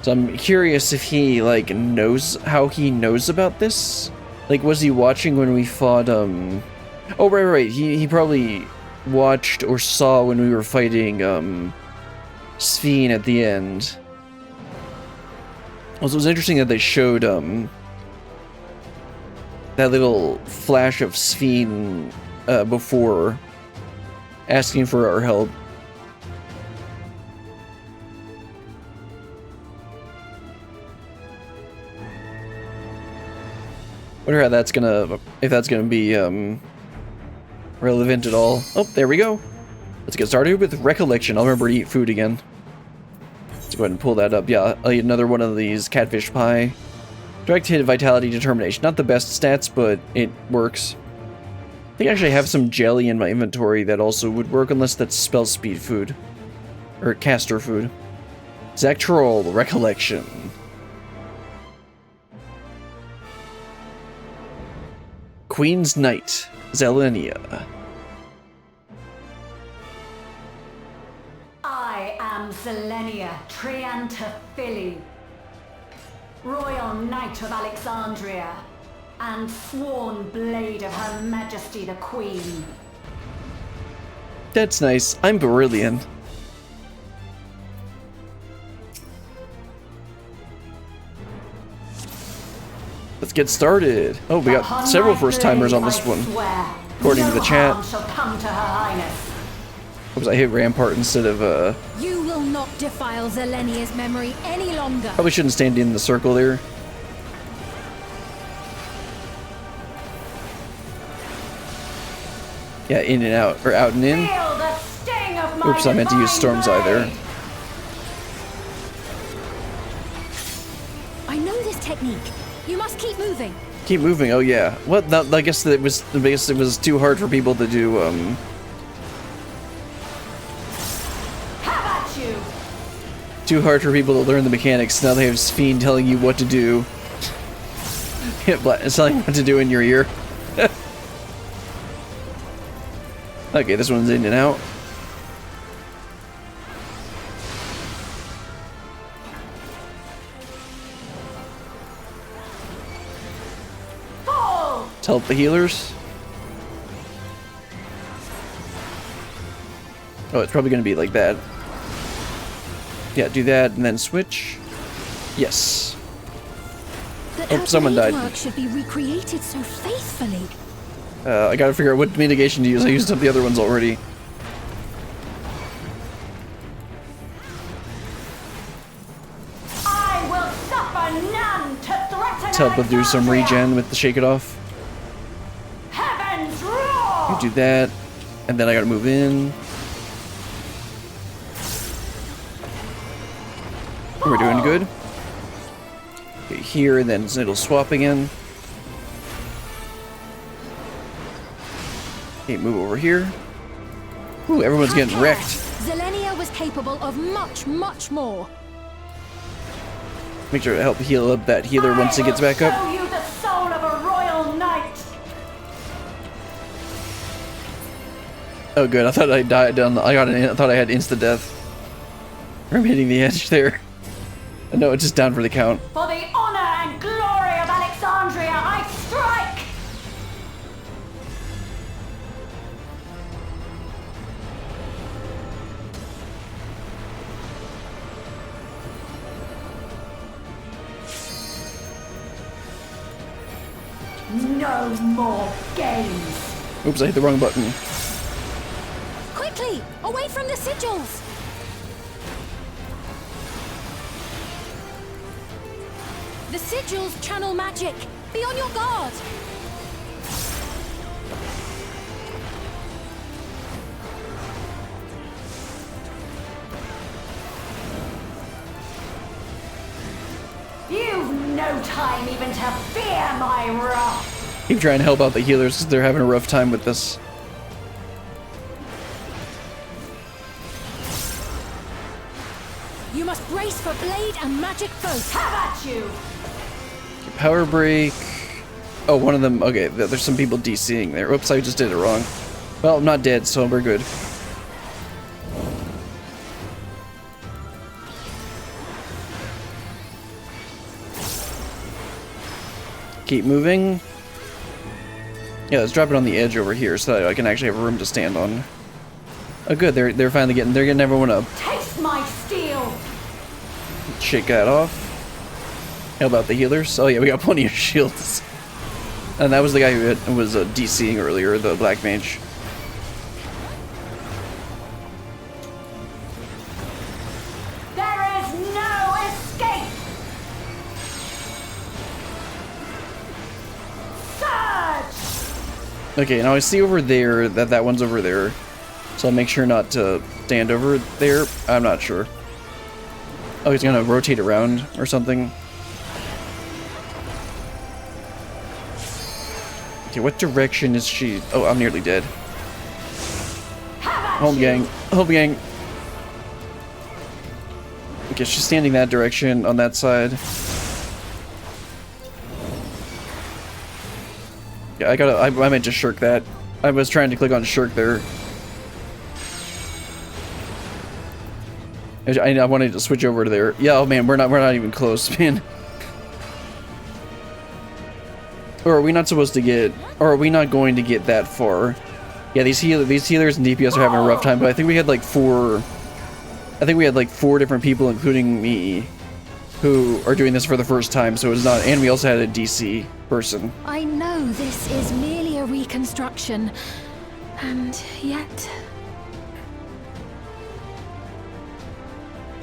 So I'm curious if he like knows how he knows about this. Like, was he watching when we fought oh right. He probably watched or saw when we were fighting Sphene at the end. Also, it was interesting that they showed that little flash of Sphene before asking for our help. Wonder how that's gonna, if that's gonna be relevant at all. Oh, there we go. Let's get started with Recollection. I'll remember to eat food again. So go ahead and pull that up. Yeah, I'll eat another one of these catfish pie. Direct hit, vitality, determination. Not the best stats, but it works. I think I actually have some jelly in my inventory that also would work, unless that's spell speed food. Or caster food. Zactroll, recollection. Queen's Knight, Zelenia. I am Zelenia Triantaphili, Royal Knight of Alexandria, and sworn blade of Her Majesty the Queen. That's nice. I'm Berillian. Let's get started. Oh, we got several first-timers on this one, according to the chat. Oops, I hit Rampart instead of, You will not defile Zelenia's memory any longer. Probably shouldn't stand in the circle there. Yeah, in and out, or out and in. Oops, I meant to use Storm's Eye there. I know this technique. You must keep moving. Keep moving. Oh yeah. What? I guess it was too hard for people to do. How about you? Too hard for people to learn the mechanics. Now they have Fiend telling you what to do. It's telling you what to do in your ear. Okay, this one's in and out. Let's help the healers. Oh, it's probably going to be like that. Yeah, do that and then switch. Yes. Oh, someone died. Work should be recreated so faithfully. I gotta figure out what mitigation to use. I used up the other ones already. I will suffer none to threaten. Let's help with do some regen with the Shake It Off. Heavens roar! You do that, and then I gotta move in. We're doing good. Okay, here, and then it'll swap again. Okay, move over here. Ooh, everyone's getting wrecked. Zelenia was capable of much, much more. Make sure to help heal up that healer once he gets back up. I will show you the soul of a royal knight. Oh, good. I thought I died down. I thought I had insta death from hitting the edge there. No, it's just down for the count. For the honor and glory of Alexandria, I strike. No more games. Oops, I hit the wrong button. Quickly, away from the sigils. The sigils channel magic. Be on your guard. You've no time even to fear my wrath. Keep trying to help out the healers because they're having a rough time with this. You must brace for blade and magic both. How about you? Power break. Oh, one of them. Okay, there's some people DCing there. Oops, I just did it wrong. Well, I'm not dead, so we're good. Keep moving. Yeah, let's drop it on the edge over here so that I can actually have room to stand on. Oh, good. They're finally getting everyone up. Taste my steel. Shake that off. How about the healers? Oh yeah, we got plenty of shields. And that was the guy who was DCing earlier, the Black Mage. There is no escape. Surge. Okay, now I see over there that one's over there. So I'll make sure not to stand over there. I'm not sure. Oh, he's gonna rotate around or something. Okay, what direction is she? Oh, I'm nearly dead. Home gang. Home gang. Okay, she's standing that direction on that side. Yeah, I meant to shirk that. I was trying to click on shirk there. I wanted to switch over to there. Yeah, oh man, we're not even close, man. Or are we not supposed to get, or are we not going to get that far? Yeah, these healers and DPS are having a rough time, but I think we had like four different people, including me, who are doing this for the first time, so it's not, and we also had a DC person. I know this is merely a reconstruction, and yet...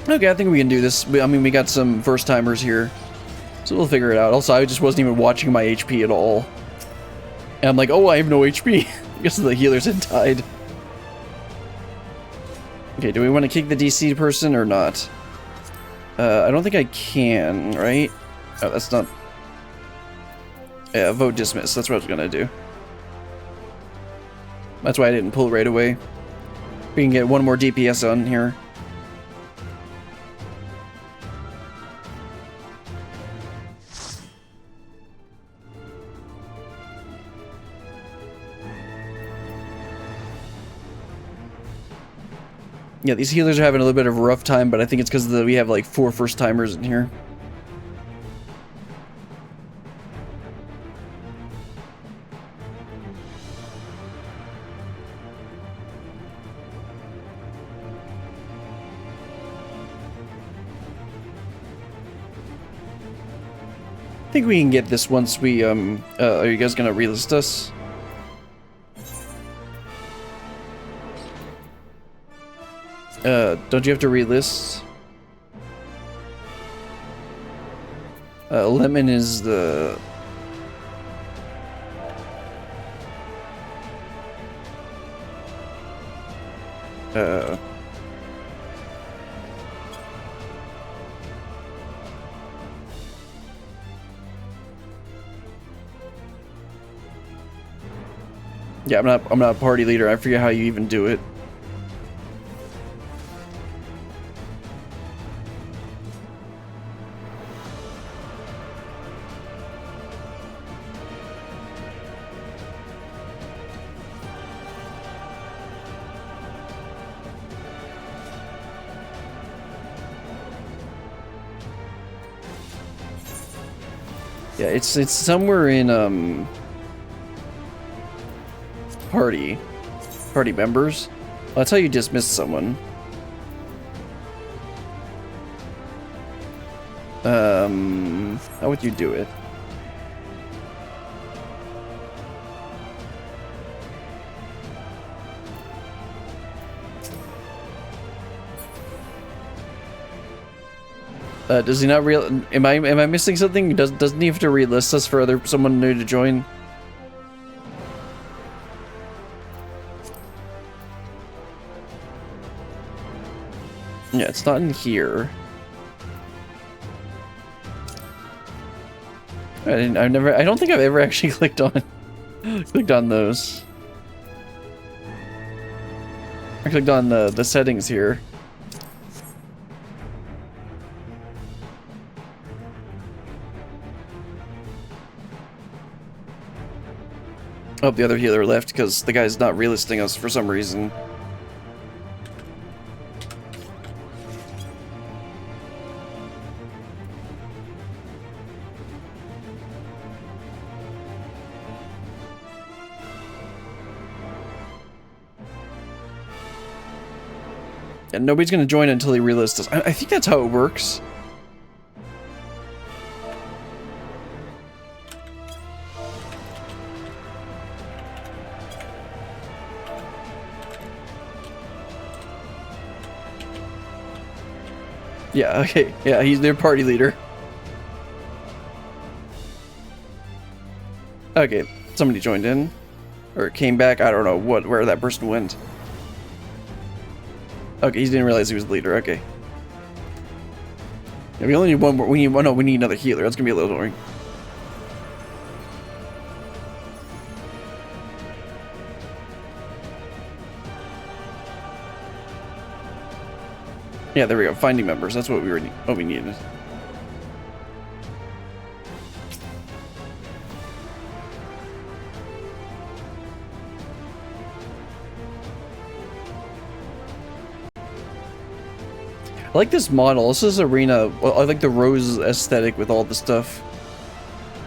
Okay, I think we can do this. I mean, we got some first-timers here, so we'll figure it out. Also, I just wasn't even watching my HP at all. And I'm like, oh, I have no HP. I guess the healers had died. Okay, do we want to kick the DC person or not? I don't think I can, right? Oh, that's not... Yeah, vote dismiss. That's what I was gonna do. That's why I didn't pull right away. We can get one more DPS on here. Yeah, these healers are having a little bit of a rough time, but I think it's because we have like 4 first-timers in here. I think we can get this once we, are you guys gonna relist us? Don't you have to relist? Lemon is the... Yeah, I'm not a party leader. I forget how you even do it. Yeah, it's somewhere in party members. Well, that's how you dismiss someone. How would you do it? Does he not real? Am I missing something? Doesn't he have to relist us for someone new to join? Yeah, it's not in here. I don't think I've ever actually clicked on those. I clicked on the settings here. Oh, the other healer left because the guy's not relisting us for some reason. And nobody's gonna join until he relists us. I think that's how it works. Yeah, okay. Yeah, he's their party leader. Okay, somebody joined in. Or came back. I don't know where that person went. Okay, he didn't realize he was the leader. Okay. Yeah, we only need one more. We need another healer. That's gonna be a little annoying. Yeah, there we go. Finding members. That's what we needed. I like this model. This is arena. I like the rose aesthetic with all the stuff.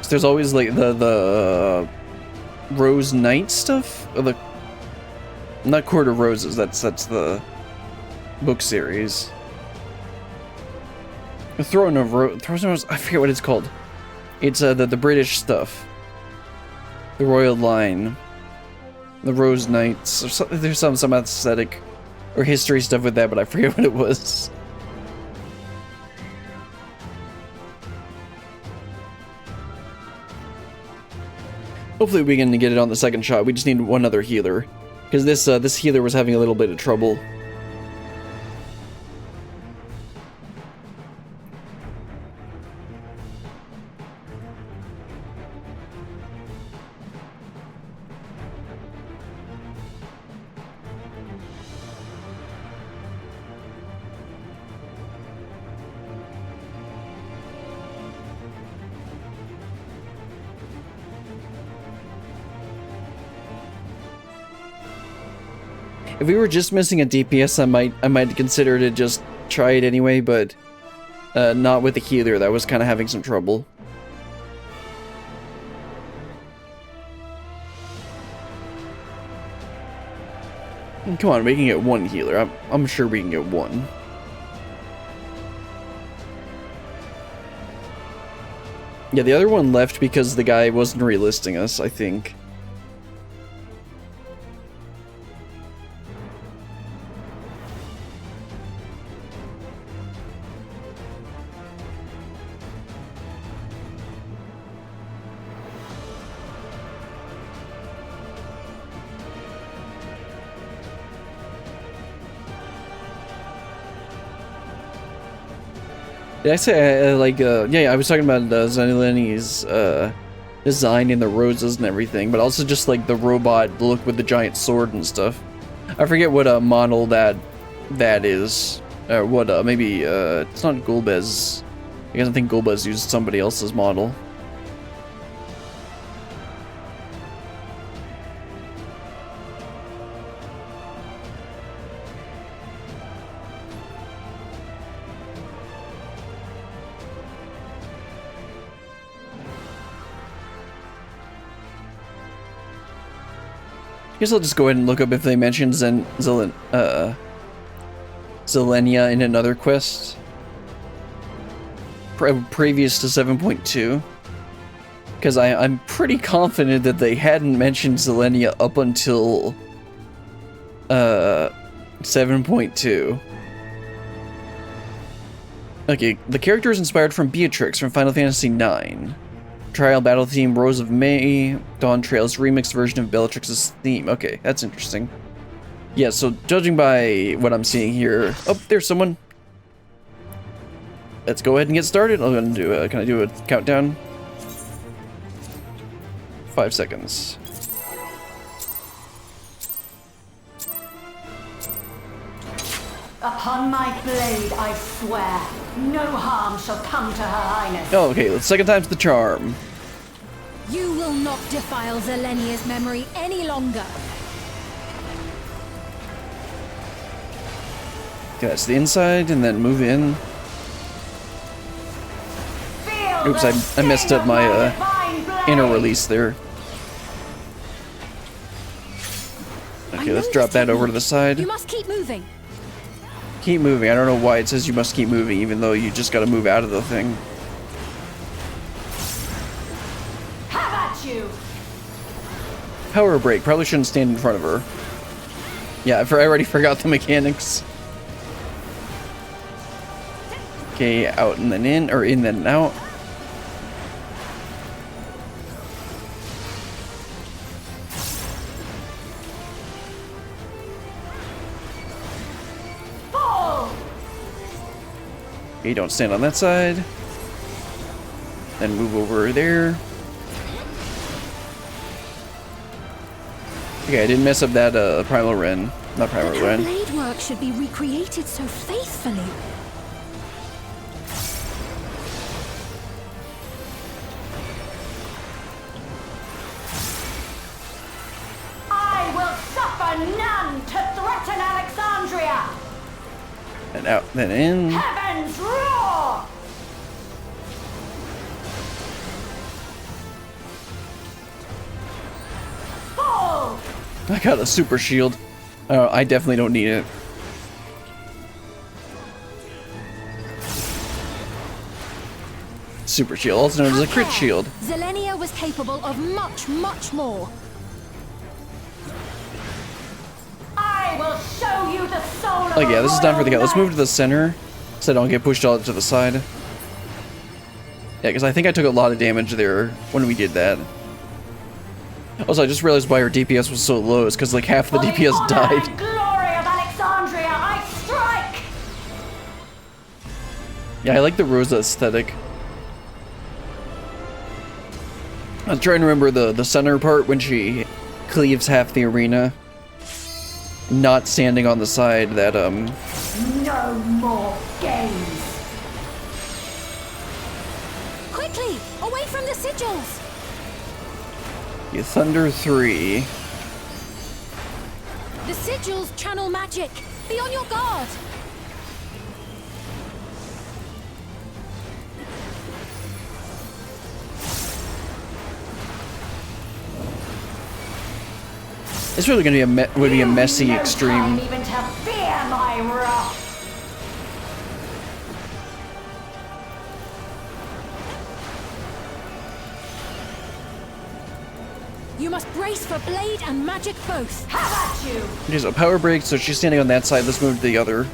So there's always like the rose knight stuff, or the not Court of Roses. That's the book series. The Throne of Roses. I forget what it's called. It's the British stuff. The Royal Line. The Rose Knights. There's some aesthetic or history stuff with that, but I forget what it was. Hopefully we can get it on the second shot. We just need one other healer, because this healer was having a little bit of trouble. If we were just missing a DPS, I might consider to just try it anyway, but not with the healer. That was kind of having some trouble. Come on, we can get one healer. I'm sure we can get one. Yeah, the other one left because the guy wasn't relisting us, I think. Did I say yeah, I was talking about Zanileni's design in the roses and everything, but also just like the robot look with the giant sword and stuff. I forget what model that is. Maybe it's not Gulbez. I guess I think Gulbez used somebody else's model. I guess I'll just go ahead and look up if they mentioned Zelenia in another quest previous to 7.2, because I'm pretty confident that they hadn't mentioned Zelenia up until 7.2. Okay, the character is inspired from Beatrix from Final Fantasy IX. Trial battle theme, Rose of May, Dawn Trail's remixed version of Bellatrix's theme. Okay, that's interesting. Yeah, so judging by what I'm seeing here... Oh, there's someone. Let's go ahead and get started. I'm gonna do can I do a countdown? 5 seconds. Upon my blade, I swear, no harm shall come to Her Highness. Oh, okay, second time's the charm. You will not defile Zelenia's memory any longer. Okay, that's the inside, and then move in. Oops, I messed up my inner release there. Okay, let's drop that over to the side. You must keep moving. Keep moving. I don't know why it says you must keep moving, even though you just gotta move out of the thing. Have at you! Power break. Probably shouldn't stand in front of her. Yeah, I already forgot the mechanics. Okay, out and then in, or in then out. Okay, don't stand on that side. Then move over there. Okay, I didn't mess up that Primal Ren. Not Primal But her Ren. blade work should be recreated so faithfully. I will suffer none to threaten Alexandria! And out, then in. Heavens roar! Fall! I got a super shield. I definitely don't need it. Super shield, also known as a crit shield. Zelenia was capable of much, much more. I will show you the soul of Like, yeah, this is time for the guy. Let's royal move to the center so I don't get pushed all to the side. Yeah, because I think I took a lot of damage there when we did that. Also, I just realized why our DPS was so low. It's because like half the For DPS honor died. and glory of Alexandria, I strike! Yeah, I like the Rosa aesthetic. I was trying to remember the center part when she cleaves half the arena. Not standing on the side that, No more games! Quickly, away from the sigils! you Thunder 3. The sigils channel magic. Be on your guard. It's really gonna be would be a messy No extreme. time even to fear my wrath! You must brace for blade and magic both. Have at you! There's a power break, so she's standing on that side. Let's move to the other.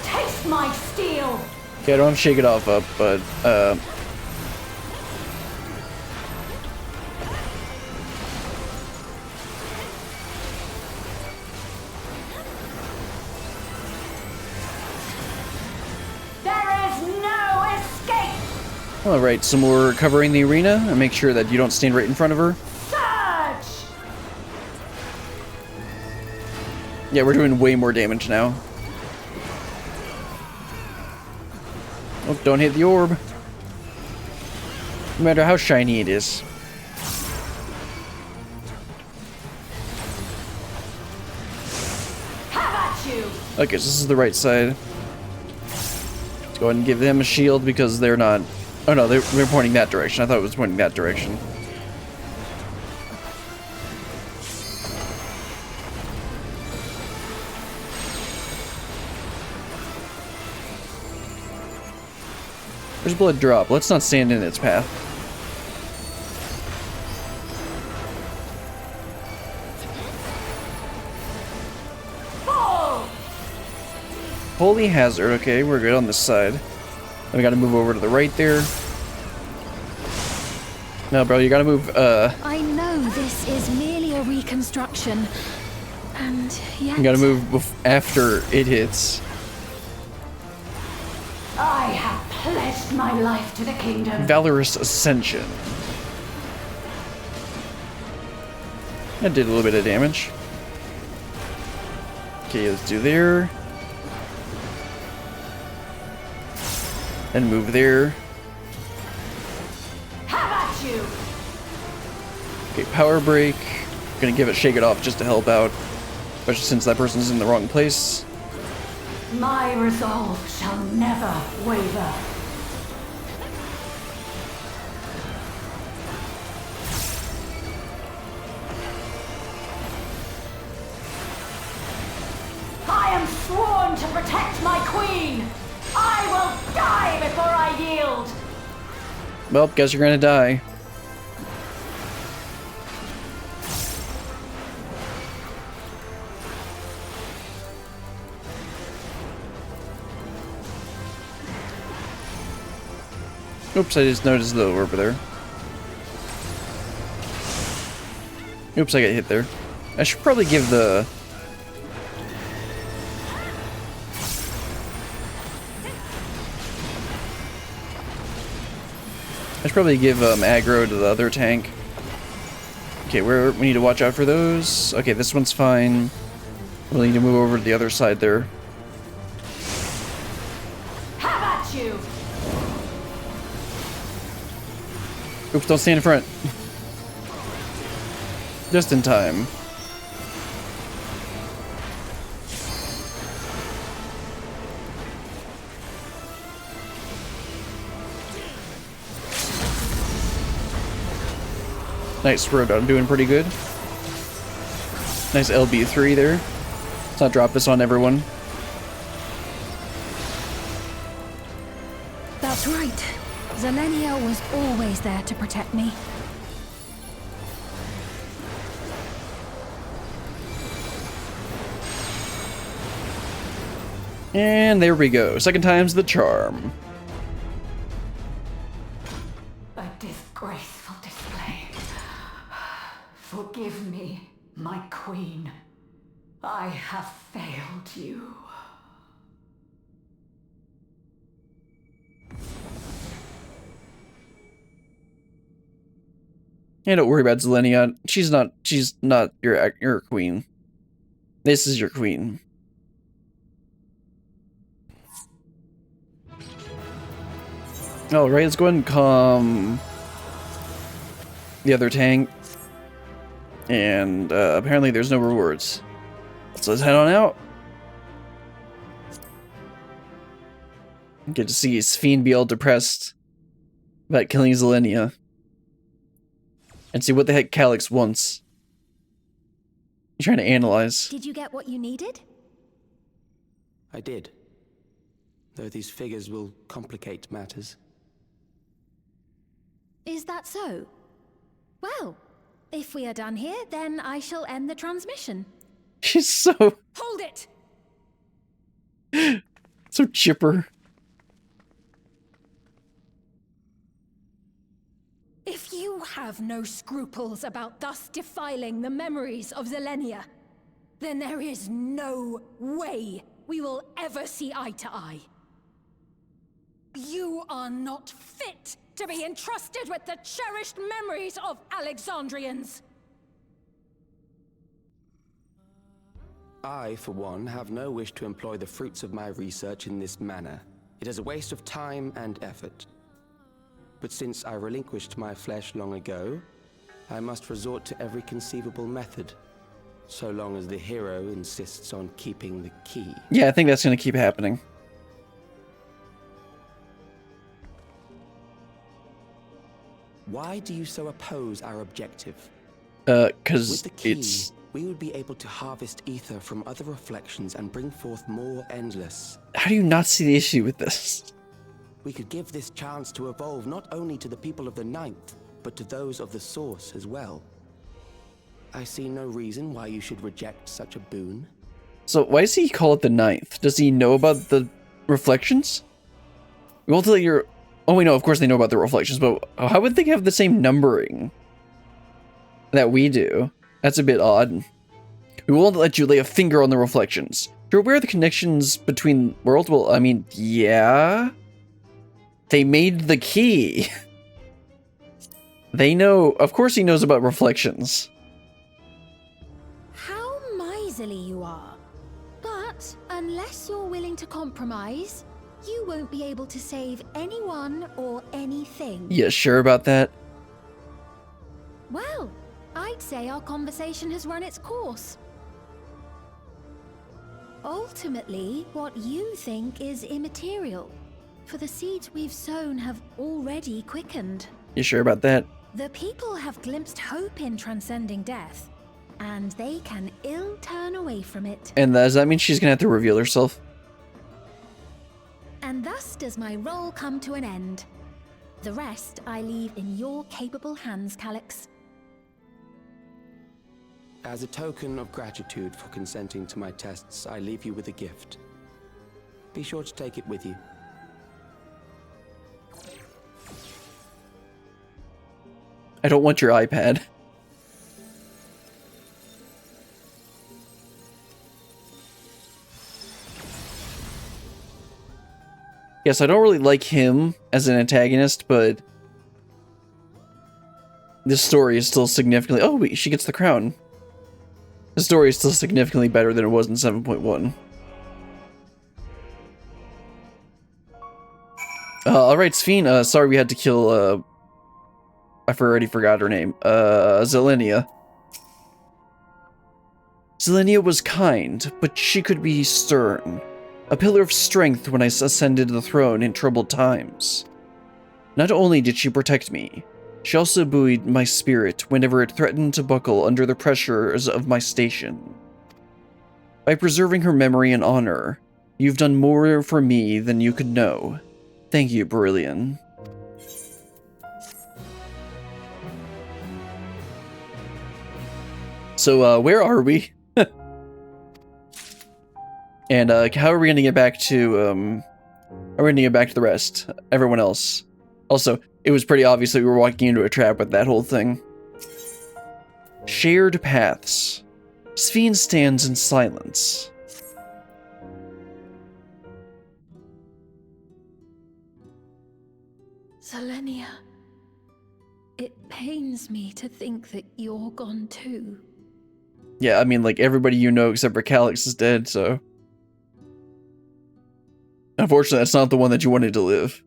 Taste my steel! Okay, I don't have Shake It Off up, but, There is no escape! alright, so we're covering the arena and make sure that you don't stand right in front of her. Surge! Yeah, we're doing way more damage now. Oh, don't hit the orb. No matter how shiny it is. Have at you! Okay, so this is the right side. Let's go ahead and give them a shield because they're not... Oh no, they're pointing that direction. I thought it was pointing that direction. There's blood drop. Let's not stand in its path. Fall! Holy hazard. Okay, we're good on this side. Then we gotta move over to the right there. No, bro, you gotta move, I know this is merely a reconstruction, and yet... you gotta move after it hits. I have pledged my life to the kingdom. Valorous Ascension. That did a little bit of damage. Okay, let's do there. And move there. Have at you! Okay, power break. Gonna give it Shake It Off just to help out. Especially since that person's in the wrong place. My resolve shall never waver. I am sworn to protect my queen! I will die before I yield! Well, guess you're gonna die. Oops, I just noticed the orb there. Oops, I got hit there. I should probably give the... I should probably give aggro to the other tank. Okay, we need to watch out for those. Okay, this one's fine. We'll need to move over to the other side there. Have at you! Oops, don't stand in front. Just in time. Nice, we're doing pretty good. Nice LB3 there. Let's not drop this on everyone. That's right. Zelenia was always there to protect me. And there we go. Second time's the charm. A disgraceful display. Forgive me, my queen. I have failed you. Yeah, don't worry about Zelenia. She's not your queen. This is your queen. Alright, let's go ahead and calm the other tank. And apparently there's no rewards. So let's head on out. Get to see Sphene be all depressed about killing Zelenia. And see what the heck Calyx wants. He's trying to analyze. Did you get what you needed? I did. Though these figures will complicate matters. Is that so? Well, if we are done here, then I shall end the transmission. She's so... Hold it! so chipper. If you have no scruples about thus defiling the memories of Zelenia, then there is no way we will ever see eye to eye. You are not fit to be entrusted with the cherished memories of Alexandrians. I, for one, have no wish to employ the fruits of my research in this manner. It is a waste of time and effort. But since I relinquished my flesh long ago, I must resort to every conceivable method, so long as the hero insists on keeping the key. Yeah, I think that's going to keep happening. Why do you so oppose our objective? Because it's... we would be able to harvest ether from other reflections and bring forth more endless. How do you not see the issue with this? We could give this chance to evolve not only to the people of the Ninth, but to those of the Source as well. I see no reason why you should reject such a boon. So why does he call it the Ninth? Does he know about the reflections? We won't let your... Oh, wait, no, of course they know about the reflections, but how would they have the same numbering that we do? That's a bit odd. We won't let you lay a finger on the reflections. You're aware of the connections between worlds? Well, I mean, yeah. They made the key. They know, of course he knows about reflections. How miserly you are. But unless you're willing to compromise, you won't be able to save anyone or anything. You sure about that? Well, I'd say our conversation has run its course. Ultimately, what you think is immaterial, for the seeds we've sown have already quickened. You sure about that? The people have glimpsed hope in transcending death, and they can ill turn away from it. And does that mean she's gonna have to reveal herself? And thus does my role come to an end. The rest I leave in your capable hands, Calyx. As a token of gratitude for consenting to my tests, I leave you with a gift. Be sure to take it with you. I don't want your iPad. Yes, I don't really like him as an antagonist, but this story is still significantly... Oh, wait, she gets the crown. The story is still significantly better than it was in 7.1. Alright, Sphene, sorry we had to kill, I already forgot her name. Zelenia. Zelenia was kind, but she could be stern. A pillar of strength when I ascended the throne in troubled times. Not only did she protect me, she also buoyed my spirit whenever it threatened to buckle under the pressures of my station. By preserving her memory and honor, you've done more for me than you could know. Thank you, Brilliant. So, where are we? And, how are we gonna get back to, how are we gonna get back to the rest? Everyone else. Also, it was pretty obvious that we were walking into a trap with that whole thing. Shared paths. Sphene stands in silence. Zelenia, it pains me to think that you're gone too. Yeah, I mean, like, everybody you know except for Calyx is dead, so... Unfortunately, that's not the one that you wanted to live.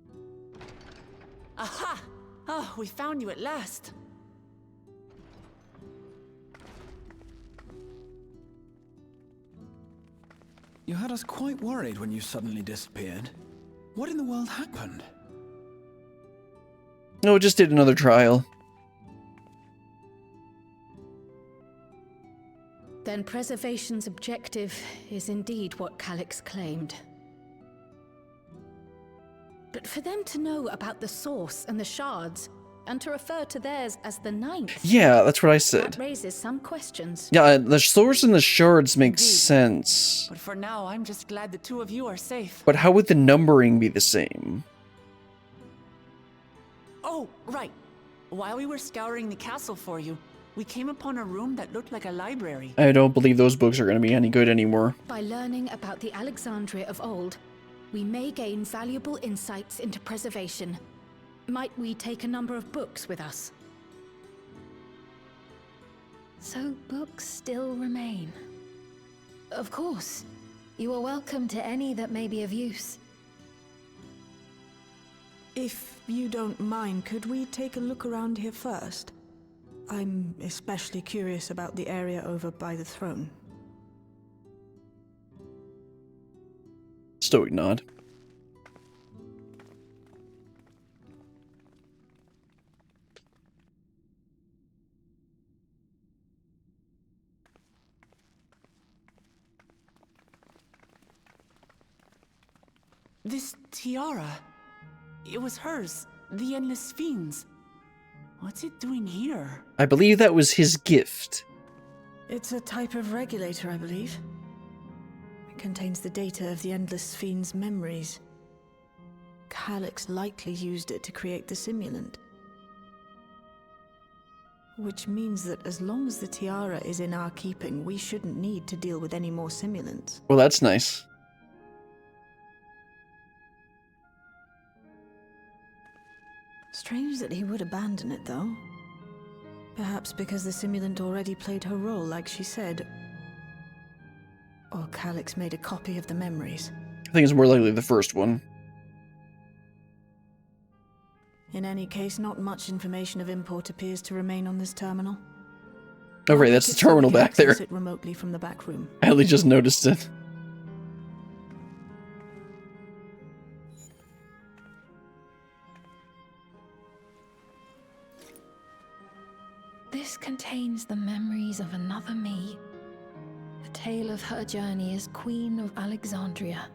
Aha! Oh, we found you at last. You had us quite worried when you suddenly disappeared. What in the world happened? No, just did another trial. Then preservation's objective is indeed what Calyx claimed. But for them to know about the source and the shards, and to refer to theirs as the ninth... Yeah, that's what I said. That raises some questions. Yeah, the source and the shards make sense. But for now, I'm just glad the two of you are safe. But how would the numbering be the same? Oh, right. While we were scouring the castle for you, we came upon a room that looked like a library. I don't believe those books are going to be any good anymore. By learning about the Alexandria of old, we may gain valuable insights into preservation. Might we take a number of books with us? So books still remain. Of course. You are welcome to any that may be of use. If you don't mind, could we take a look around here first? I'm especially curious about the area over by the throne. Stoic nod. This tiara, it was hers, the Endless Fiend's. What's it doing here? I believe that was his gift. It's a type of regulator, I believe. It contains the data of the Endless Fiend's memories. Calyx likely used it to create the simulant. Which means that as long as the tiara is in our keeping, we shouldn't need to deal with any more simulants. Well, that's nice. Strange that he would abandon it, though. Perhaps because the simulant already played her role, like she said. Or Calyx made a copy of the memories. I think it's more likely the first one. In any case, not much information of import appears to remain on this terminal. Oh, right, that's the terminal back there. Access it remotely from the back room. I only just noticed it. This contains the memories of another me. A tale of her journey as Queen of Alexandria.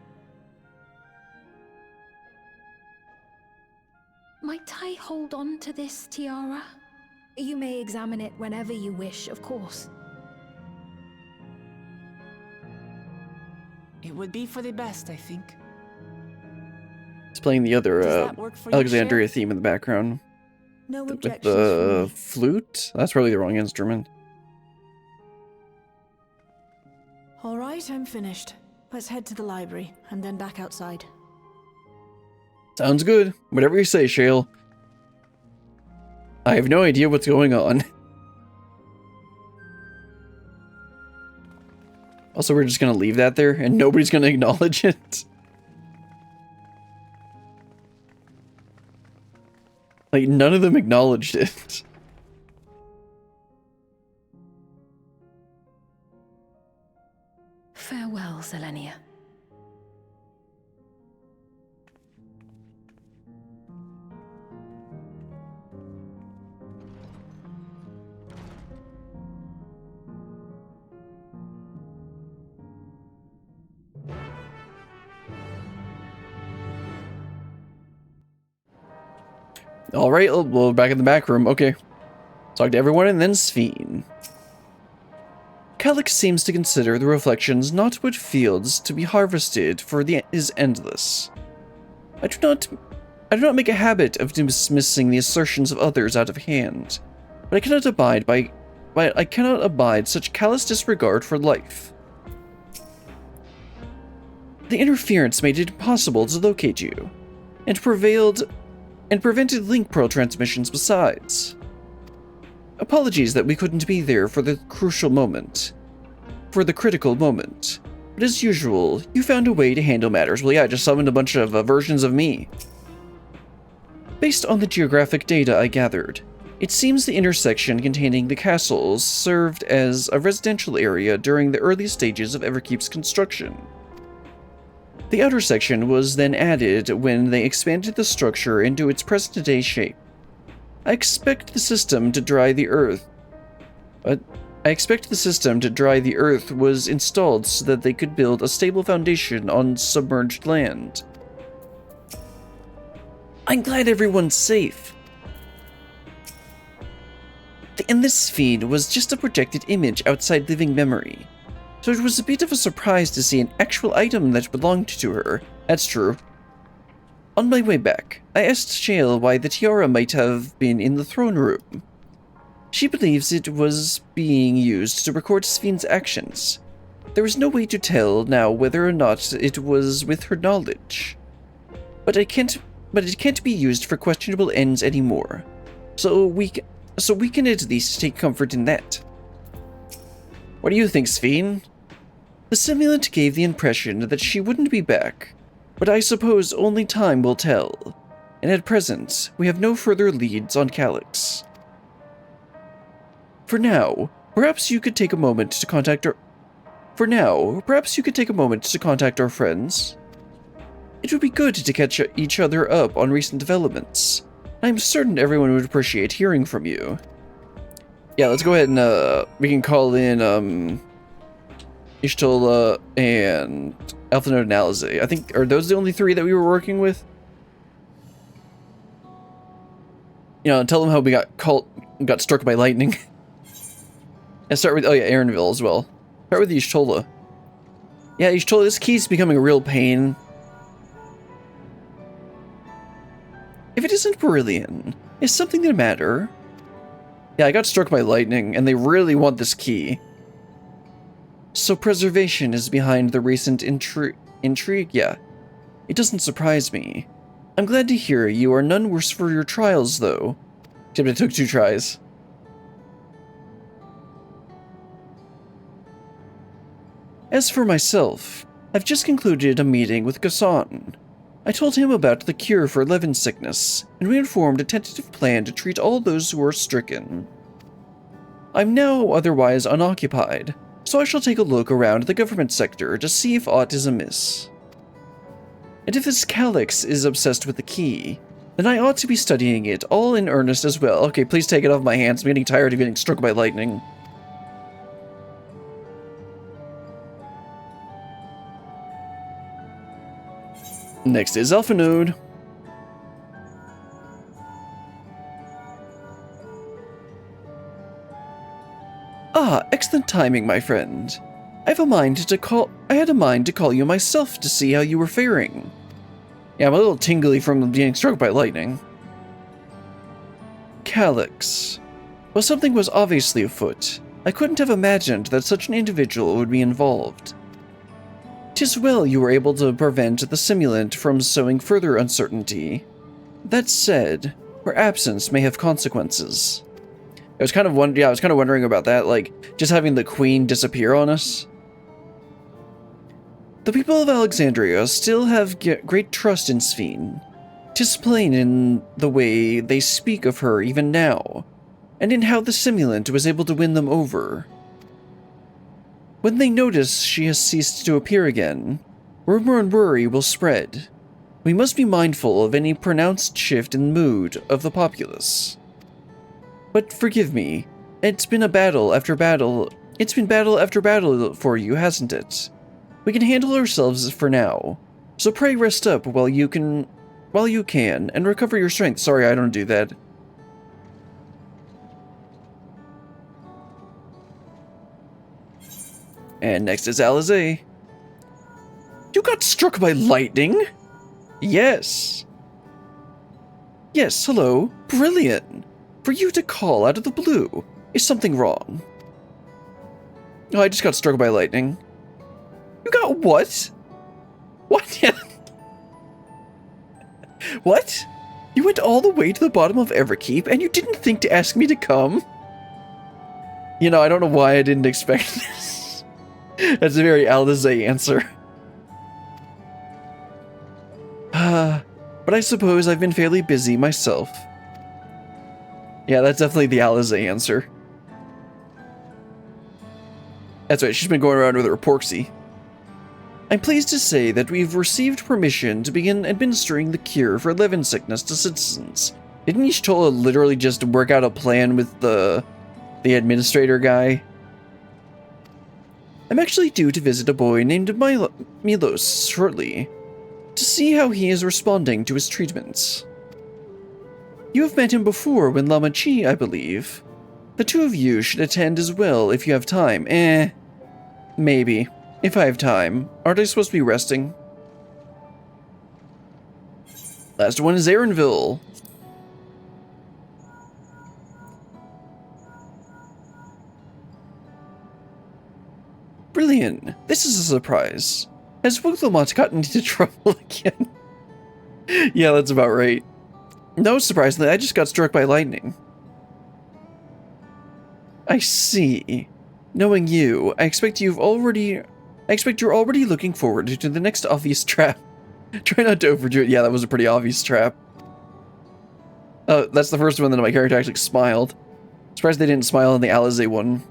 Might I hold on to this tiara? You may examine it whenever you wish, of course. It would be for the best, I think. It's playing the other Does that work for you, Alexandria Sheriff? theme in the background. No With objections the from me. flute? That's probably the wrong instrument. All right, I'm finished. Let's head to the library and then back outside. Sounds good. Whatever you say, Shale. I have no idea what's going on. Also, we're just gonna leave that there, and nobody's gonna acknowledge it. Like, none of them acknowledged it. Farewell, Selenia. Alright, well, back in the back room. Okay. Talk to everyone and then Sphene. Calyx seems to consider the reflections not what fields to be harvested, for the is endless. I do not make a habit of dismissing the assertions of others out of hand, but I cannot abide such callous disregard for life. The interference made it impossible to locate you, and prevented link pearl transmissions besides. Apologies that we couldn't be there for the critical moment. But as usual, you found a way to handle matters. Well, yeah, I just summoned a bunch of versions of me. Based on the geographic data I gathered, it seems the intersection containing the castles served as a residential area during the early stages of Everkeep's construction. The outer section was then added when they expanded the structure into its present-day shape. I expect the system to dry the earth was installed so that they could build a stable foundation on submerged land. I'm glad everyone's safe. The endless feed was just a projected image outside living memory, so it was a bit of a surprise to see an actual item that belonged to her. That's true. On my way back, I asked Shale why the tiara might have been in the throne room. She believes it was being used to record Sphene's actions. There is no way to tell now whether or not it was with her knowledge. But it can't be used for questionable ends anymore. So we can at least take comfort in that. What do you think, Sphene? The simulant gave the impression that she wouldn't be back, but I suppose only time will tell. And at present, we have no further leads on Calyx. For now, perhaps you could take a moment to contact our friends. It would be good to catch each other up on recent developments. I'm certain everyone would appreciate hearing from you. Yeah, let's go ahead and we can call in Y'shtola and Alpha and Alize. I think, are those the only three that we were working with? You know, tell them how we got struck by lightning. And start with, oh yeah, Aaronville as well. Start with Y'shtola. Yeah, Y'shtola, this key's becoming a real pain. If it isn't Beryllian, is something the matter? Yeah, I got struck by lightning, and they really want this key. So preservation is behind the recent intrigue? Yeah. It doesn't surprise me. I'm glad to hear you are none worse for your trials, though. Except it took 2 tries. As for myself, I've just concluded a meeting with Gassan. I told him about the cure for Levin sickness, and we informed a tentative plan to treat all those who are stricken. I'm now otherwise unoccupied, so I shall take a look around the government sector to see if aught is amiss. And if this Calyx is obsessed with the key, then I ought to be studying it all in earnest as well. Okay, please take it off my hands. I'm getting tired of getting struck by lightning. Next is Alpha Node. Ah, excellent timing, my friend. I had a mind to call you myself to see how you were faring. Yeah, I'm a little tingly from being struck by lightning. Calyx. Well, something was obviously afoot. I couldn't have imagined that such an individual would be involved. 'Tis well you were able to prevent the simulant from sowing further uncertainty. That said, her absence may have consequences. I was kind of wondering about that, like, just having the Queen disappear on us. The people of Alexandria still have great trust in Sphene. 'Tis plain in the way they speak of her even now, and in how the simulant was able to win them over. When they notice she has ceased to appear again, rumor and worry will spread. We must be mindful of any pronounced shift in mood of the populace. But forgive me, it's been battle after battle for you, hasn't it? We can handle ourselves for now, so pray rest up while you can, and recover your strength. Sorry, I don't do that. And next is Alizé. You got struck by lightning? Yes. Yes, hello. Brilliant. For you to call out of the blue. Is something wrong? Oh, I just got struck by lightning. You got what? What? What? You went all the way to the bottom of Everkeep and you didn't think to ask me to come? You know, I don't know why I didn't expect this. That's a very Alizé answer. But I suppose I've been fairly busy myself. Yeah, that's definitely the Alizé answer. That's right, she's been going around with her porksy. I'm pleased to say that we've received permission to begin administering the cure for Levin sickness to citizens. Didn't Y'shtola literally just work out a plan with the administrator guy? I'm actually due to visit a boy named Milos shortly, to see how he is responding to his treatments. You have met him before when Lama Chi, I believe. The two of you should attend as well if you have time. Maybe. If I have time. Aren't I supposed to be resting? Last one is Aaronville. Brilliant. This is a surprise. Has Woglomot gotten into trouble again? Yeah, that's about right. No, surprisingly, I just got struck by lightning. I see. Knowing you, I expect you're already looking forward to the next obvious trap. Try not to overdo it. Yeah, that was a pretty obvious trap. That's the first one that my character actually smiled. Surprised they didn't smile on the Alizé one.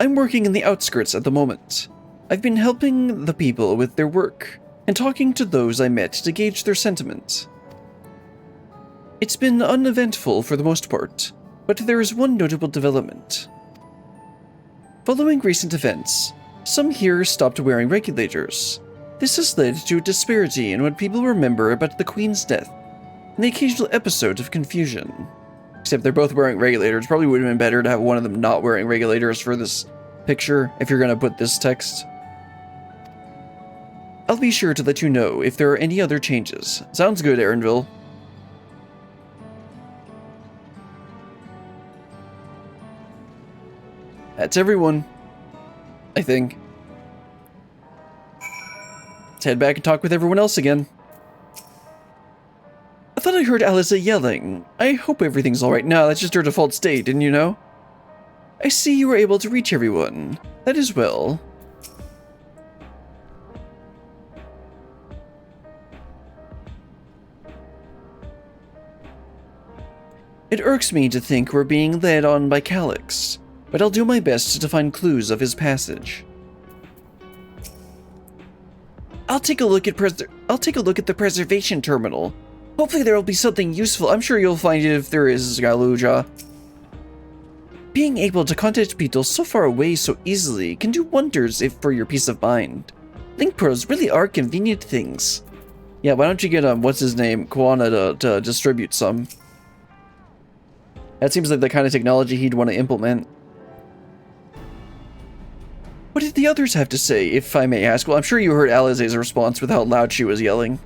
I'm working in the outskirts at the moment. I've been helping the people with their work, and talking to those I met to gauge their sentiment. It's been uneventful for the most part, but there is one notable development. Following recent events, some here stopped wearing regulators. This has led to a disparity in what people remember about the Queen's death, and the occasional episode of confusion. Except they're both wearing regulators. Probably would have been better to have one of them not wearing regulators for this picture, if you're gonna put this text. I'll be sure to let you know if there are any other changes. Sounds good, Aaronville. That's everyone, I think. Let's head back and talk with everyone else again. I thought I heard Alizé yelling. I hope everything's alright. No, that's just her default state, didn't you know? I see you were able to reach everyone. That is well. It irks me to think we're being led on by Calyx, but I'll do my best to find clues of his passage. I'll take a look at the preservation terminal. Hopefully there will be something useful. I'm sure you'll find it if there is, Galuja. Being able to contact people so far away so easily can do wonders for your peace of mind. Link pearls really are convenient things. Yeah, why don't you get what's his name, Kwana, to distribute some? That seems like the kind of technology he'd want to implement. What did the others have to say, if I may ask? Well, I'm sure you heard Alizé's response with how loud she was yelling.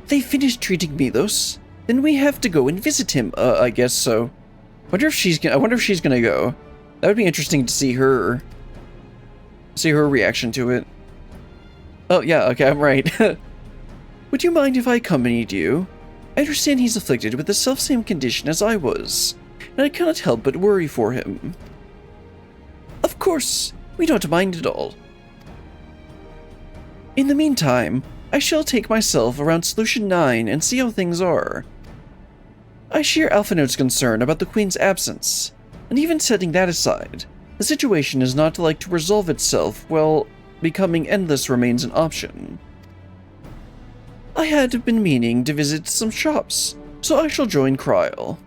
They finished treating Milos. Then we have to go and visit him. I guess so. I wonder if she's gonna go. That would be interesting to see her reaction to it. Oh yeah, okay, I'm right. Would you mind if I accompanied you? I understand he's afflicted with the selfsame condition as I was, and I cannot help but worry for him. Of course, we don't mind at all. In the meantime, I shall take myself around Solution 9 and see how things are. I share Alpha Note's concern about the Queen's absence, and even setting that aside, the situation is not like to resolve itself while becoming endless remains an option. I had been meaning to visit some shops, so I shall join Kryl.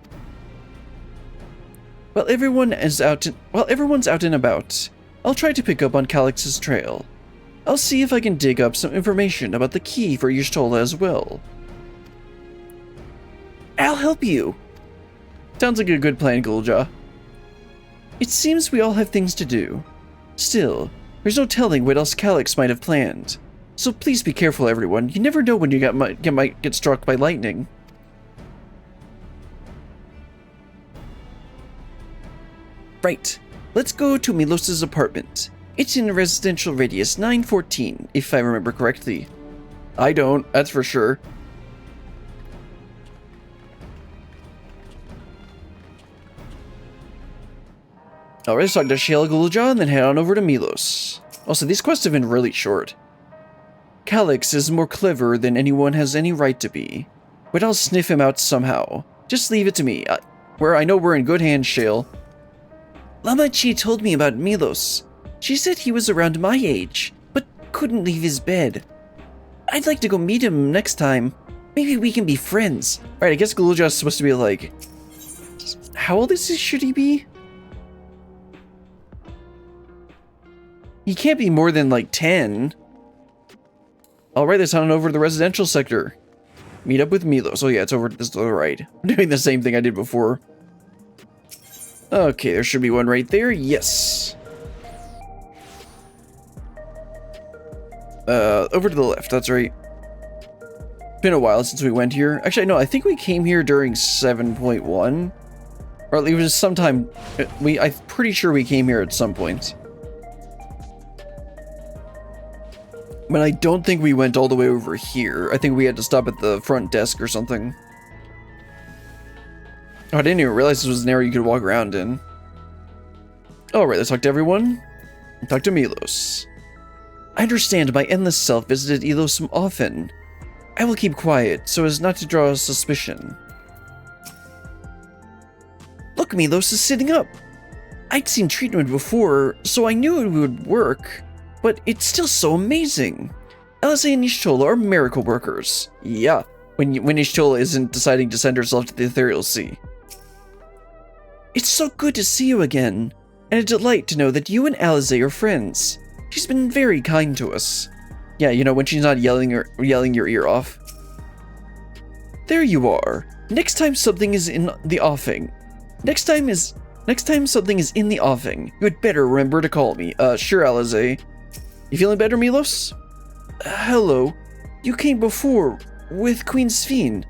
While everyone's out and about, I'll try to pick up on Calix's trail. I'll see if I can dig up some information about the key for Y'shtola as well. I'll help you. Sounds like a good plan, Gulja. It seems we all have things to do. Still, there's no telling what else Calix might have planned. So please be careful, everyone. You never know when you might get struck by lightning. Right. Let's go to Milos' apartment. It's in residential radius 914, if I remember correctly. I don't, that's for sure. Alright, let's talk to Shale Gulja and then head on over to Milos. Also, these quests have been really short. Calix is more clever than anyone has any right to be, but I'll sniff him out somehow. Just leave it to me. I know we're in good hands, Shale. Lamachi told me about Milos. She said he was around my age, but couldn't leave his bed. I'd like to go meet him next time. Maybe we can be friends. Alright, I guess Gulja is supposed to be like... How old should he be? He can't be more than like 10. Alright, let's head on over to the residential sector. Meet up with Milos. Oh yeah, it's over to the right. I'm doing the same thing I did before. Okay, there should be one right there. Yes. Over to the left, that's right. It's been a while since we went here. Actually, no, I think we came here during 7.1. Or at least it was sometime... I'm pretty sure we came here at some point. But I don't think we went all the way over here. I think we had to stop at the front desk or something. Oh, I didn't even realize this was an area you could walk around in. Alright, let's talk to everyone. Talk to Milos. I understand my endless self visited Elos often. I will keep quiet so as not to draw suspicion. Look, Milos is sitting up. I'd seen treatment before, so I knew it would work. But it's still so amazing. Alisaie and Y'shtola are miracle workers. Yeah, when Y'shtola isn't deciding to send herself to the Ethereal Sea. It's so good to see you again, and a delight to know that you and Alisaie are friends. She's been very kind to us. Yeah, you know, when she's not yelling your ear off. There you are. Next time something is in the offing. Next time something is in the offing, you had better remember to call me. Sure, Alisaie. You feeling better, Milos? Hello. You came before, with Queen Sphene.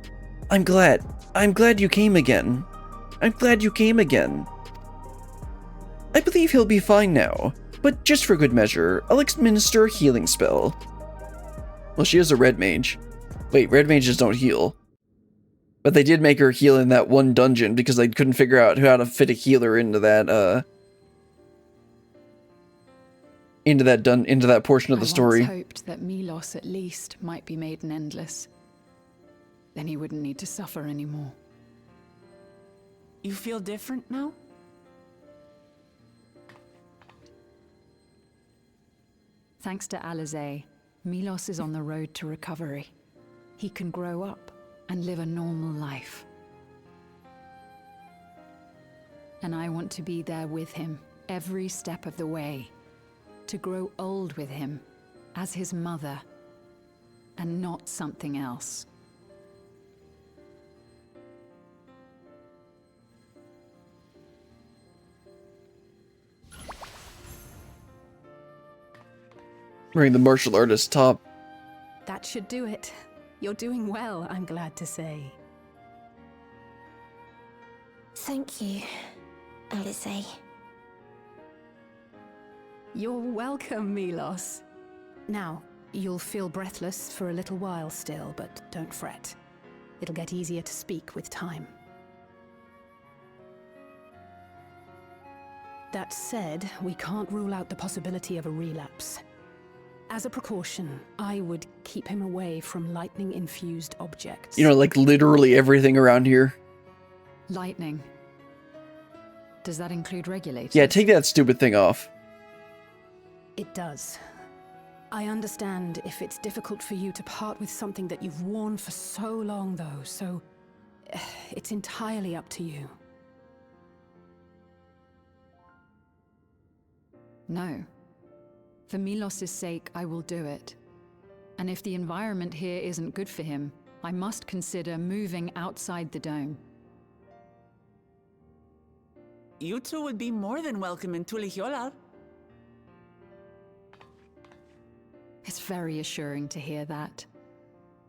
I'm glad you came again. I'm glad you came again. I believe he'll be fine now, but just for good measure, I'll administer a healing spell. Well, she is a red mage. Wait, red mages don't heal. But they did make her heal in that one dungeon because they couldn't figure out how to fit a healer into that, into that portion of the story. I once hoped that Milos at least might be made an endless. Then he wouldn't need to suffer anymore. You feel different now? Thanks to Alisaie, Milos is on the road to recovery. He can grow up and live a normal life. And I want to be there with him every step of the way. To grow old with him as his mother and not something else. Wearing the martial artist top. That should do it. You're doing well, I'm glad to say. Thank you, Alice. You're welcome, Milos. Now, you'll feel breathless for a little while still, but don't fret. It'll get easier to speak with time. That said, we can't rule out the possibility of a relapse. As a precaution, I would keep him away from lightning-infused objects. You know, like literally everything around here. Lightning. Does that include regulators? Yeah, take that stupid thing off. It does. I understand if it's difficult for you to part with something that you've worn for so long, though, so it's entirely up to you. No. For Milos' sake, I will do it. And if the environment here isn't good for him, I must consider moving outside the dome. You two would be more than welcome in Tulihyolal. It's very assuring to hear that.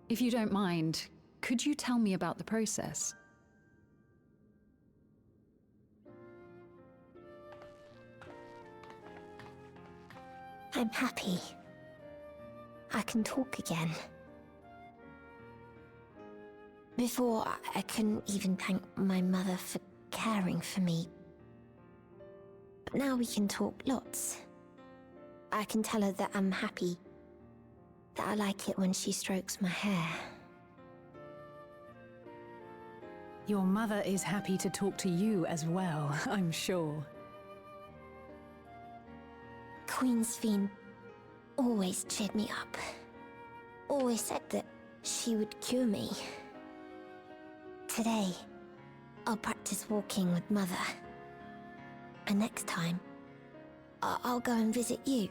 If you don't mind, could you tell me about the process? I'm happy. I can talk again. Before, I couldn't even thank my mother for caring for me. But now we can talk lots. I can tell her that I'm happy. That I like it when she strokes my hair. Your mother is happy to talk to you as well, I'm sure. Queen Sphene always cheered me up. Always said that she would cure me. Today, I'll practice walking with Mother. And next time, I'll go and visit you.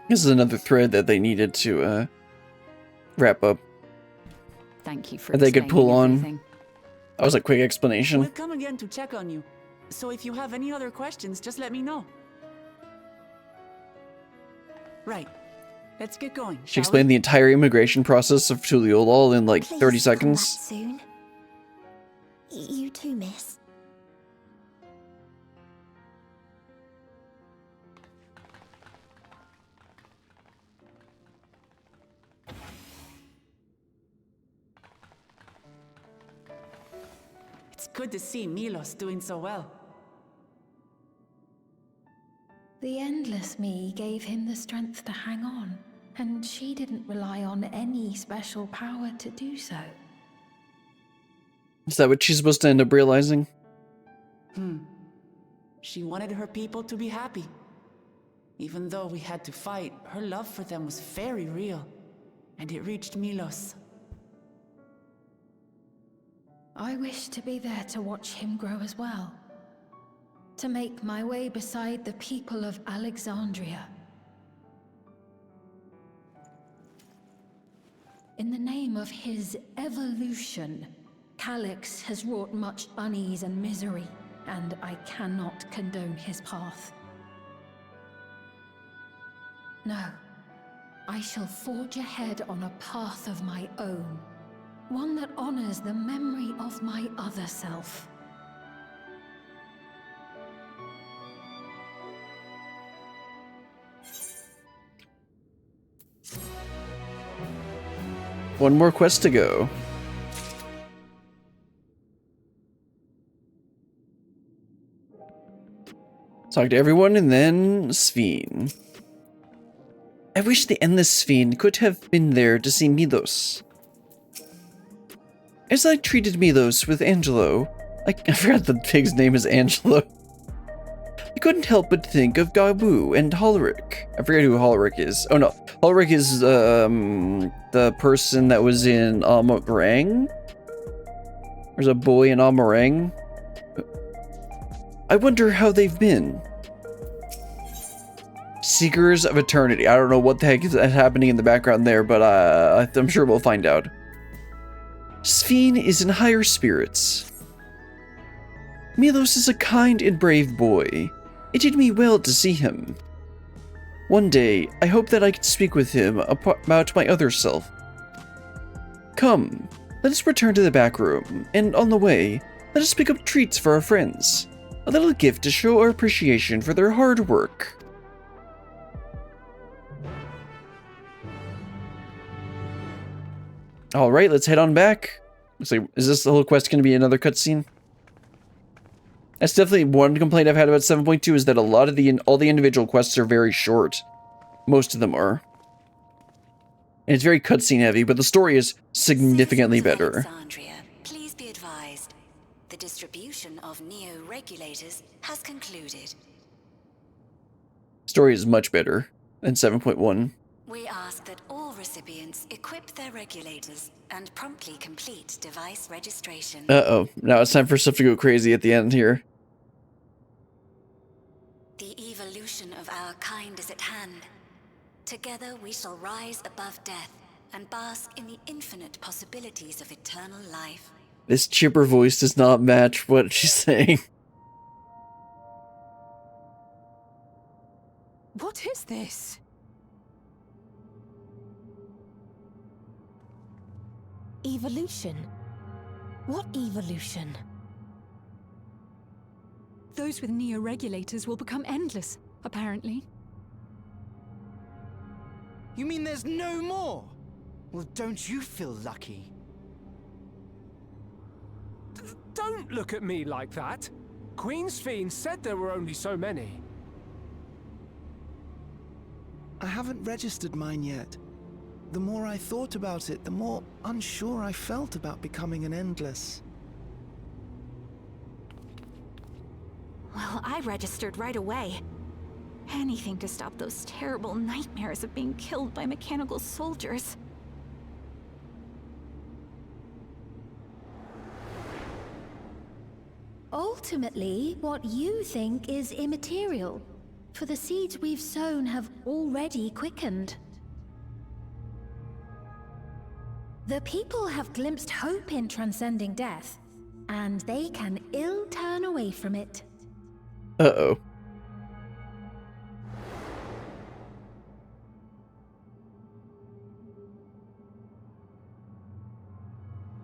This is another thread that they needed to wrap up. Thank you for That they could pull on. everything. That was a quick explanation. We'll come again to check on you. So if you have any other questions, just let me know. Right. Let's get going. She explained the entire immigration process of Tulihyolal in like 30 Please seconds. come back soon. You too, miss. It's good to see Milos doing so well. The Endless Me gave him the strength to hang on, and she didn't rely on any special power to do so. Is that what she's supposed to end up realizing? She wanted her people to be happy. Even though we had to fight, her love for them was very real. And it reached Milos. I wish to be there to watch him grow as well. To make my way beside the people of Alexandria. In the name of his evolution, Calyx has wrought much unease and misery, and I cannot condone his path. No, I shall forge ahead on a path of my own, one that honors the memory of my other self. One more quest to go. Talk to everyone and then Sphene. I wish the Endless Sphene could have been there to see Milos. As I treated Milos with Angelo, I forgot the pig's name is Angelo. I couldn't help but think of Gabu and Holric. I forget who Holric is. Oh no, Holric is the person that was in Amarang. There's a boy in Amarang. I wonder how they've been. Seekers of Eternity. I don't know what the heck is happening in the background there, but I'm sure we'll find out. Sphene is in higher spirits. Milos is a kind and brave boy. It did me well to see him. One day, I hope that I can speak with him about my other self. Come, let us return to the back room, and on the way, let us pick up treats for our friends. A little gift to show our appreciation for their hard work. Alright, let's head on back. Looks like, is this the whole quest going to be another cutscene? That's definitely one complaint I've had about 7.2 is that a lot of all the individual quests are very short. Most of them are. And it's very cutscene heavy, but the story is significantly better. Alexandria, please be advised. The distribution of neo-regulators has concluded. Story is much better than 7.1. We ask that all recipients equip their regulators and promptly complete device registration. Uh-oh. Now it's time for stuff to go crazy at the end here. The evolution of our kind is at hand. Together we shall rise above death and bask in the infinite possibilities of eternal life. This chipper voice does not match what she's saying. What is this? Evolution? What evolution? Those with neo-regulators will become endless, apparently. You mean there's no more? Well, don't you feel lucky? Don't look at me like that. Queen's Fiend said there were only so many. I haven't registered mine yet. The more I thought about it, the more unsure I felt about becoming an Endless. Well, I registered right away. Anything to stop those terrible nightmares of being killed by mechanical soldiers. Ultimately, what you think is immaterial, for the seeds we've sown have already quickened. The people have glimpsed hope in transcending death, and they can ill turn away from it. Uh-oh.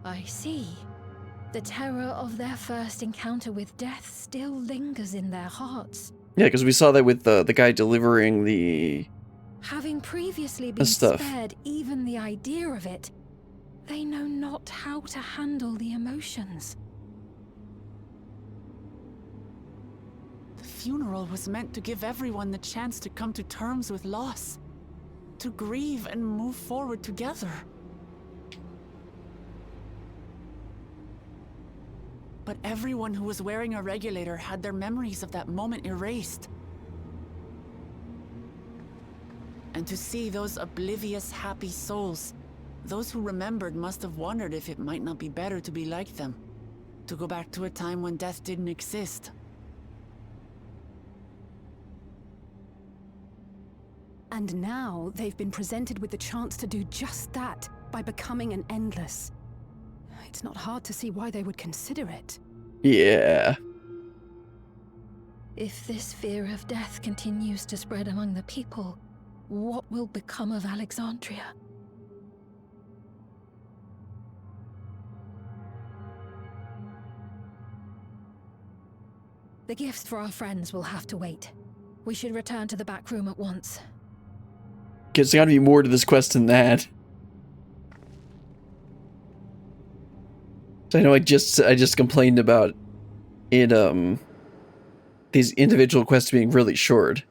I see. The terror of their first encounter with death still lingers in their hearts. Yeah, because we saw that with the guy delivering the... Having previously been spared even the idea of it, they know not how to handle the emotions. The funeral was meant to give everyone the chance to come to terms with loss, to grieve and move forward together. But everyone who was wearing a regulator had their memories of that moment erased. And to see those oblivious, happy souls, those who remembered must have wondered if it might not be better to be like them, to go back to a time when death didn't exist. And now they've been presented with the chance to do just that by becoming an Endless. It's not hard to see why they would consider it. Yeah. If this fear of death continues to spread among the people, what will become of Alexandria? The gifts for our friends will have to wait. We should return to the back room at once. There's gotta be more to this quest than that. I know I just complained about it, these individual quests being really short.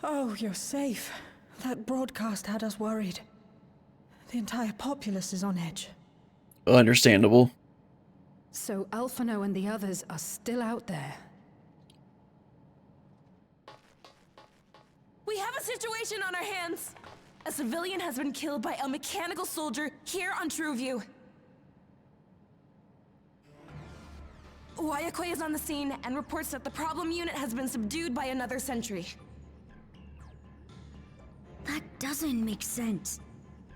Oh, you're safe. That broadcast had us worried. The entire populace is on edge. Understandable. So Alphino and the others are still out there. We have a situation on our hands! A civilian has been killed by a mechanical soldier here on Trueview. Wayakwe is on the scene and reports that the problem unit has been subdued by another sentry. That doesn't make sense.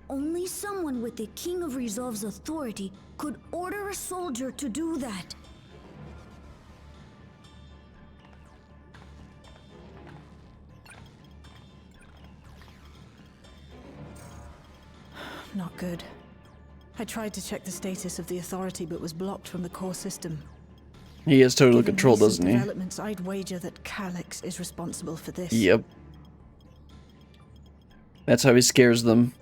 Only someone with the King of Resolve's authority could order a soldier to do that. Not good. I tried to check the status of the Authority, but was blocked from the core system. He has total Given control, recent doesn't he? Developments, I'd wager that Calyx is responsible for this. Yep. That's how he scares them.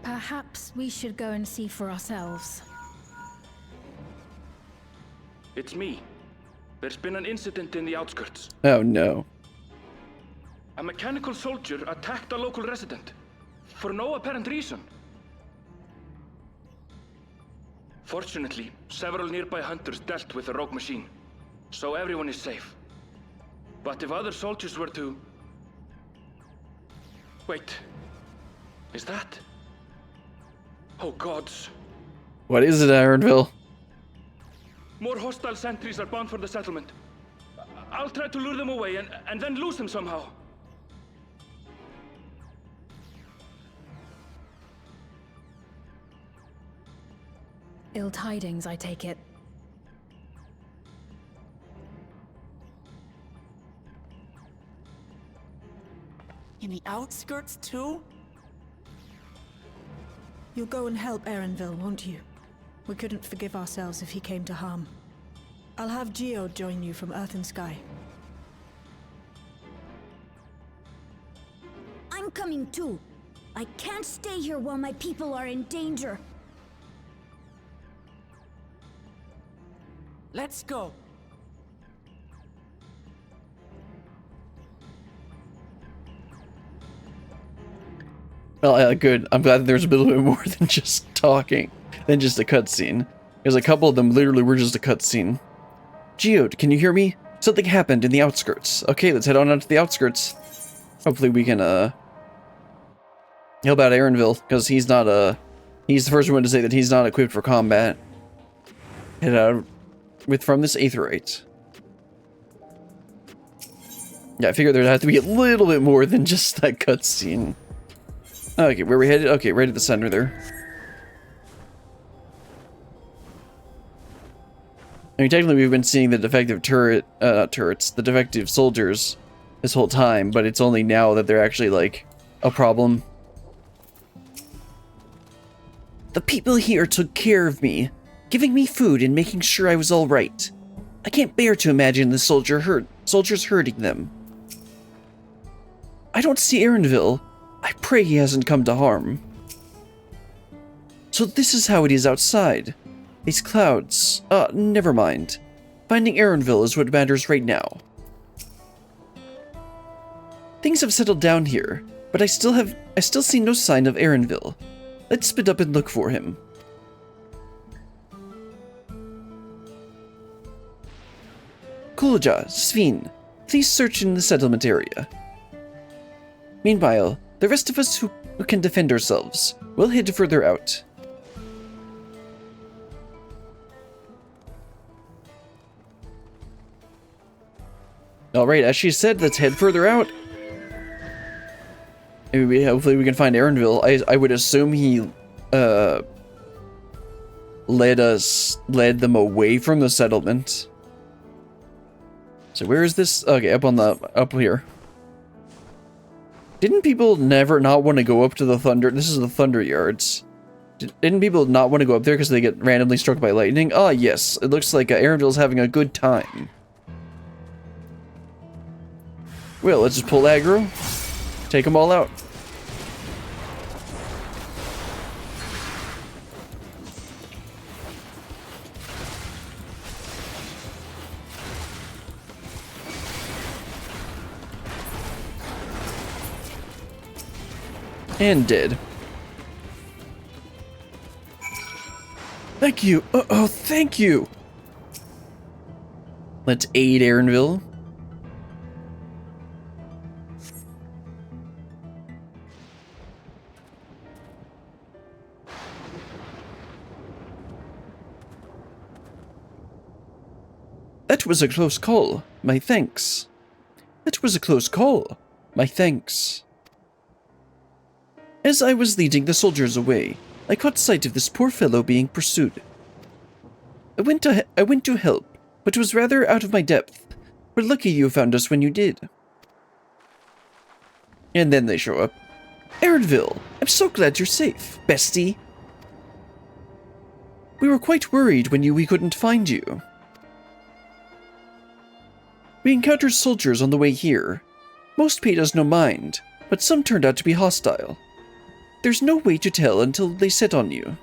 Perhaps we should go and see for ourselves. It's me. There's been an incident in the outskirts. Oh no. A mechanical soldier attacked a local resident. For no apparent reason. Fortunately, several nearby hunters dealt with the rogue machine. So everyone is safe. But if other soldiers were to... Wait. Is that... Oh gods. What is it, Ironville? More hostile sentries are bound for the settlement. I'll try to lure them away and then lose them somehow. Ill tidings, I take it. In the outskirts too? You'll go and help Erenville, won't you? We couldn't forgive ourselves if he came to harm. I'll have Geode join you from Earth and Sky. I'm coming too. I can't stay here while my people are in danger. Let's go. Well, good. I'm glad that there's a little bit more than just talking, than just a cutscene. Because a couple of them literally were just a cutscene. Geode, can you hear me? Something happened in the outskirts. Okay, let's head on out to the outskirts. Hopefully we can, help out Erenville, because he's not, he's the first one to say that he's not equipped for combat. Head out from this aetheryte. Yeah, I figured there'd have to be a little bit more than just that cutscene. Okay, where are we headed? Okay, right at the center there. I mean, technically we've been seeing the defective the defective soldiers this whole time, but it's only now that they're actually, like, a problem. The people here took care of me, giving me food and making sure I was all right. I can't bear to imagine the soldiers hurting them. I don't see Erenville. I pray he hasn't come to harm. So this is how it is outside. These clouds. Never mind. Finding Erenville is what matters right now. Things have settled down here, but I still see no sign of Erenville. Let's split up and look for him. Kulja, Sven, please search in the settlement area. Meanwhile, the rest of us who can defend ourselves will head further out. Alright, as she said, let's head further out. Maybe, hopefully we can find Erenville. I would assume he, led them away from the settlement. So where is this? Okay, up here. Didn't people never not want to go up to the Thunder? This is the Thunder Yards. Didn't people not want to go up there because they get randomly struck by lightning? Ah, yes. It looks like Erenville's having a good time. Well, let's just pull aggro. Take them all out. And dead. Thank you. Oh, thank you. Let's aid Erenville. That was a close call. My thanks. That was a close call. My thanks. As I was leading the soldiers away, I caught sight of this poor fellow being pursued. I went to help, but was rather out of my depth. We're lucky you found us when you did. And then they show up. Aaronville, I'm so glad you're safe, bestie. We were quite worried when we couldn't find you. We encountered soldiers on the way here. Most paid us no mind, but some turned out to be hostile. There's no way to tell until they set on you.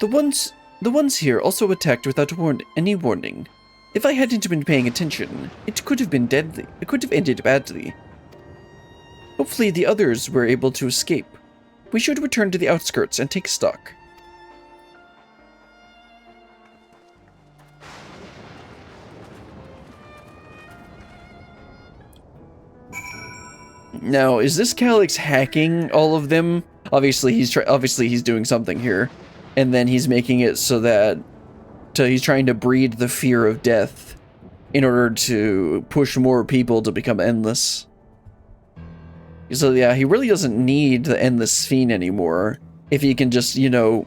The ones here also attacked without any warning. If I hadn't been paying attention, it could have been deadly. It could have ended badly. Hopefully the others were able to escape. We should return to the outskirts and take stock. Now, is this Calyx hacking all of them? Obviously he's doing something here, and then he's making it so that he's trying to breed the fear of death in order to push more people to become endless. So yeah, he really doesn't need the Endless Fiend anymore if he can just, you know,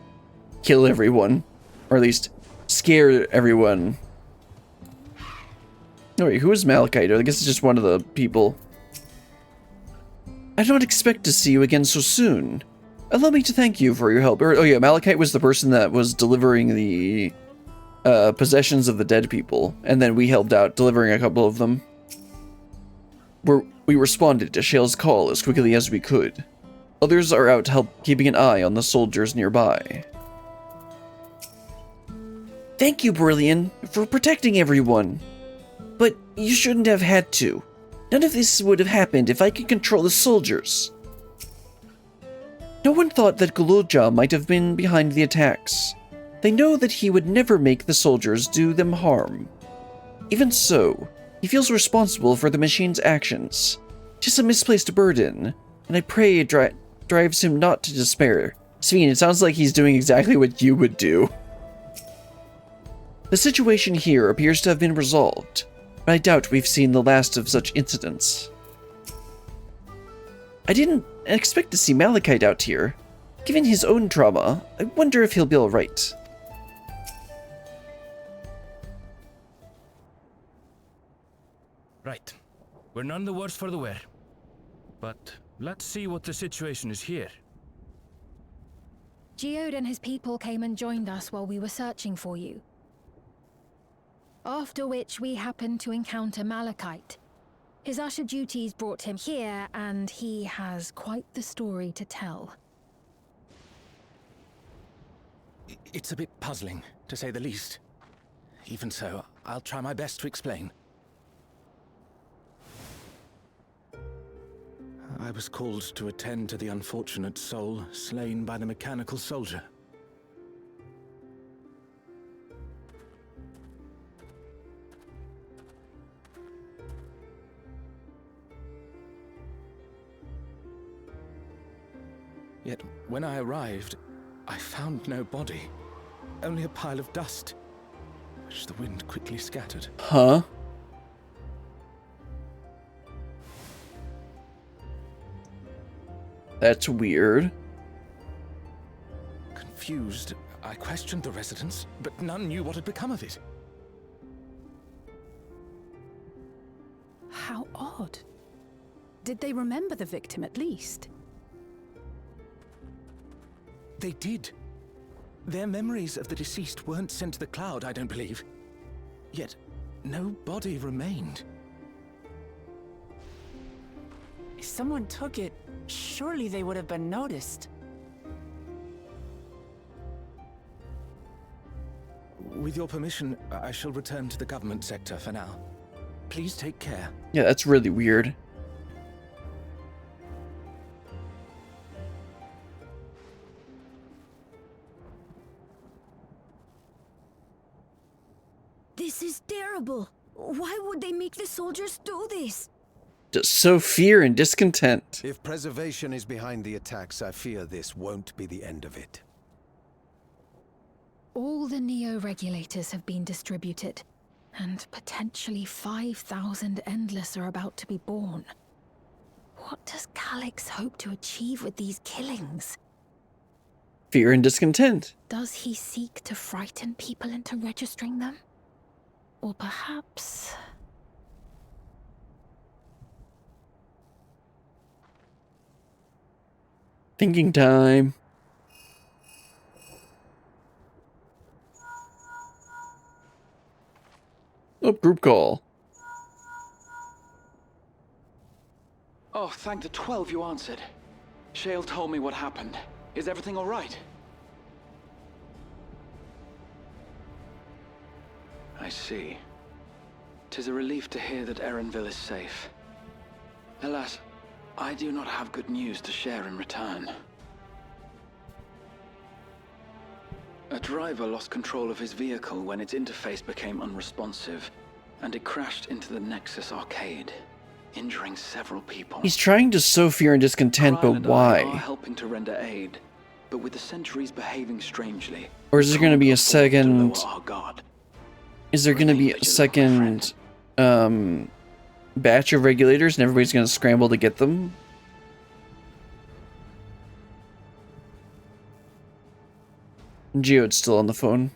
kill everyone, or at least scare everyone. Oh wait, who is Malachite? I guess it's just one of the people. I did not expect to see you again so soon. Allow me to thank you for your help. Oh yeah, Malachite was the person that was delivering the possessions of the dead people, and then we helped out delivering a couple of them. We responded to Shale's call as quickly as we could. Others are out to help keeping an eye on the soldiers nearby. Thank you, Brilliant, for protecting everyone. But you shouldn't have had to. None of this would have happened if I could control the soldiers. No one thought that Gulojah might have been behind the attacks. They know that he would never make the soldiers do them harm. Even so, he feels responsible for the machine's actions. Just a misplaced burden, and I pray it drives him not to despair. Sveen, it sounds like he's doing exactly what you would do. The situation here appears to have been resolved, but I doubt we've seen the last of such incidents. I didn't expect to see Malachite out here. Given his own trauma, I wonder if he'll be alright. Right. We're none the worse for the wear. But let's see what the situation is here. Geode and his people came and joined us while we were searching for you. After which we happened to encounter Malachite. His usher duties brought him here, and he has quite the story to tell. It's a bit puzzling, to say the least. Even so, I'll try my best to explain. I was called to attend to the unfortunate soul slain by the mechanical soldier. Yet, when I arrived, I found no body. Only a pile of dust, which the wind quickly scattered. Huh? That's weird. Confused, I questioned the residents, but none knew what had become of it. How odd. Did they remember the victim at least? They did. Their memories of the deceased weren't sent to the cloud, I don't believe. Yet, no body remained. If someone took it, surely they would have been noticed. With your permission, I shall return to the government sector for now. Please take care. Yeah, that's really weird. This is terrible. Why would they make the soldiers do this? Just sow fear and discontent. If preservation is behind the attacks, I fear this won't be the end of it. All the Neo-regulators have been distributed, and potentially 5,000 Endless are about to be born. What does Calyx hope to achieve with these killings? Fear and discontent. Does he seek to frighten people into registering them? Or perhaps... Thinking time. Oh, group call. Oh, thank the 12 you answered. Shale told me what happened. Is everything all right? I see. 'Tis a relief to hear that Erenville is safe. Alas, I do not have good news to share in return. A driver lost control of his vehicle when its interface became unresponsive, and it crashed into the Nexus arcade, injuring several people. He's trying to sow fear and discontent, but why? We are helping to render aid, but with the sentries behaving strangely. Or is there going to be a second... Is there going to be a second batch of regulators and everybody's going to scramble to get them? Geode's still on the phone.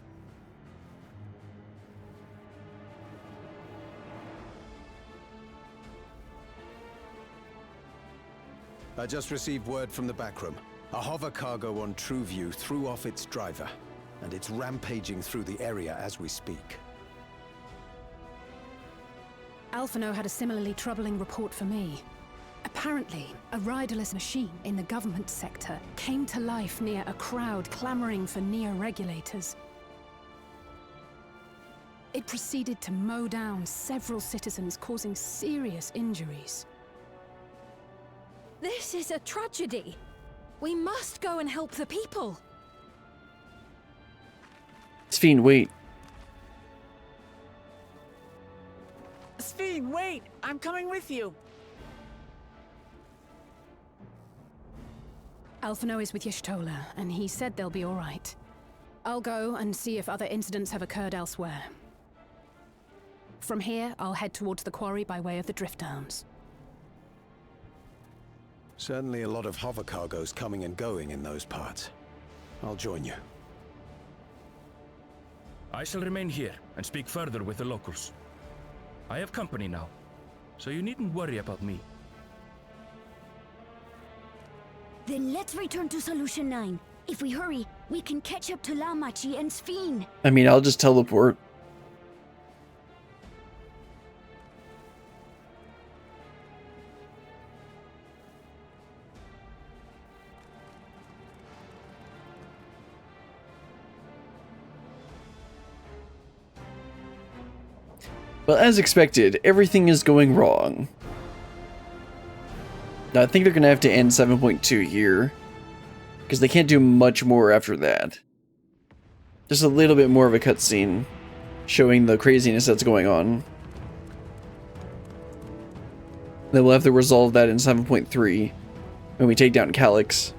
I just received word from the backroom. A hover cargo on TrueView threw off its driver, and it's rampaging through the area as we speak. Alphino had a similarly troubling report for me. Apparently, a riderless machine in the government sector came to life near a crowd clamoring for neo-regulators. It proceeded to mow down several citizens, causing serious injuries. This is a tragedy. We must go and help the people. Sphene, wait. Sphene, wait! I'm coming with you! Alphino is with Y'shtola, and he said they'll be all right. I'll go and see if other incidents have occurred elsewhere. From here, I'll head towards the quarry by way of the Drift Downs. Certainly a lot of hover cargoes coming and going in those parts. I'll join you. I shall remain here and speak further with the locals. I have company now, so you needn't worry about me. Then let's return to Solution 9. If we hurry, we can catch up to Lamachi and Sphene. I mean, I'll just teleport. Well, as expected, everything is going wrong. Now, I think they're going to have to end 7.2 here, because they can't do much more after that. Just a little bit more of a cutscene showing the craziness that's going on. Then we'll have to resolve that in 7.3 when we take down Calyx.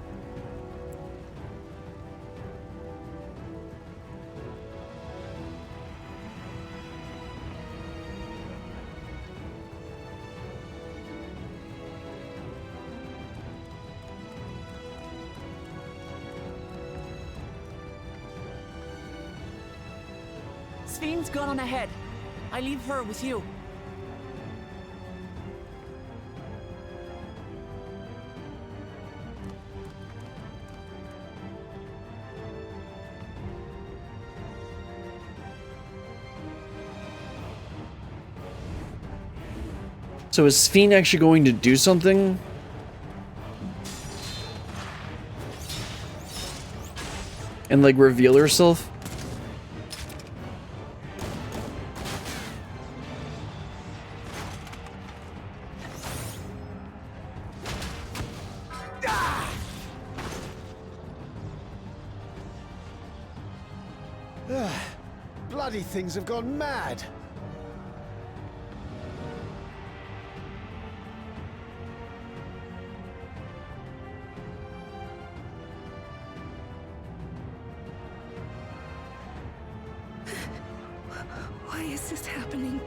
Sphene's gone on ahead. I leave her with you. So is Sphene actually going to do something? And like reveal herself? Bloody things have gone mad. Why is this happening?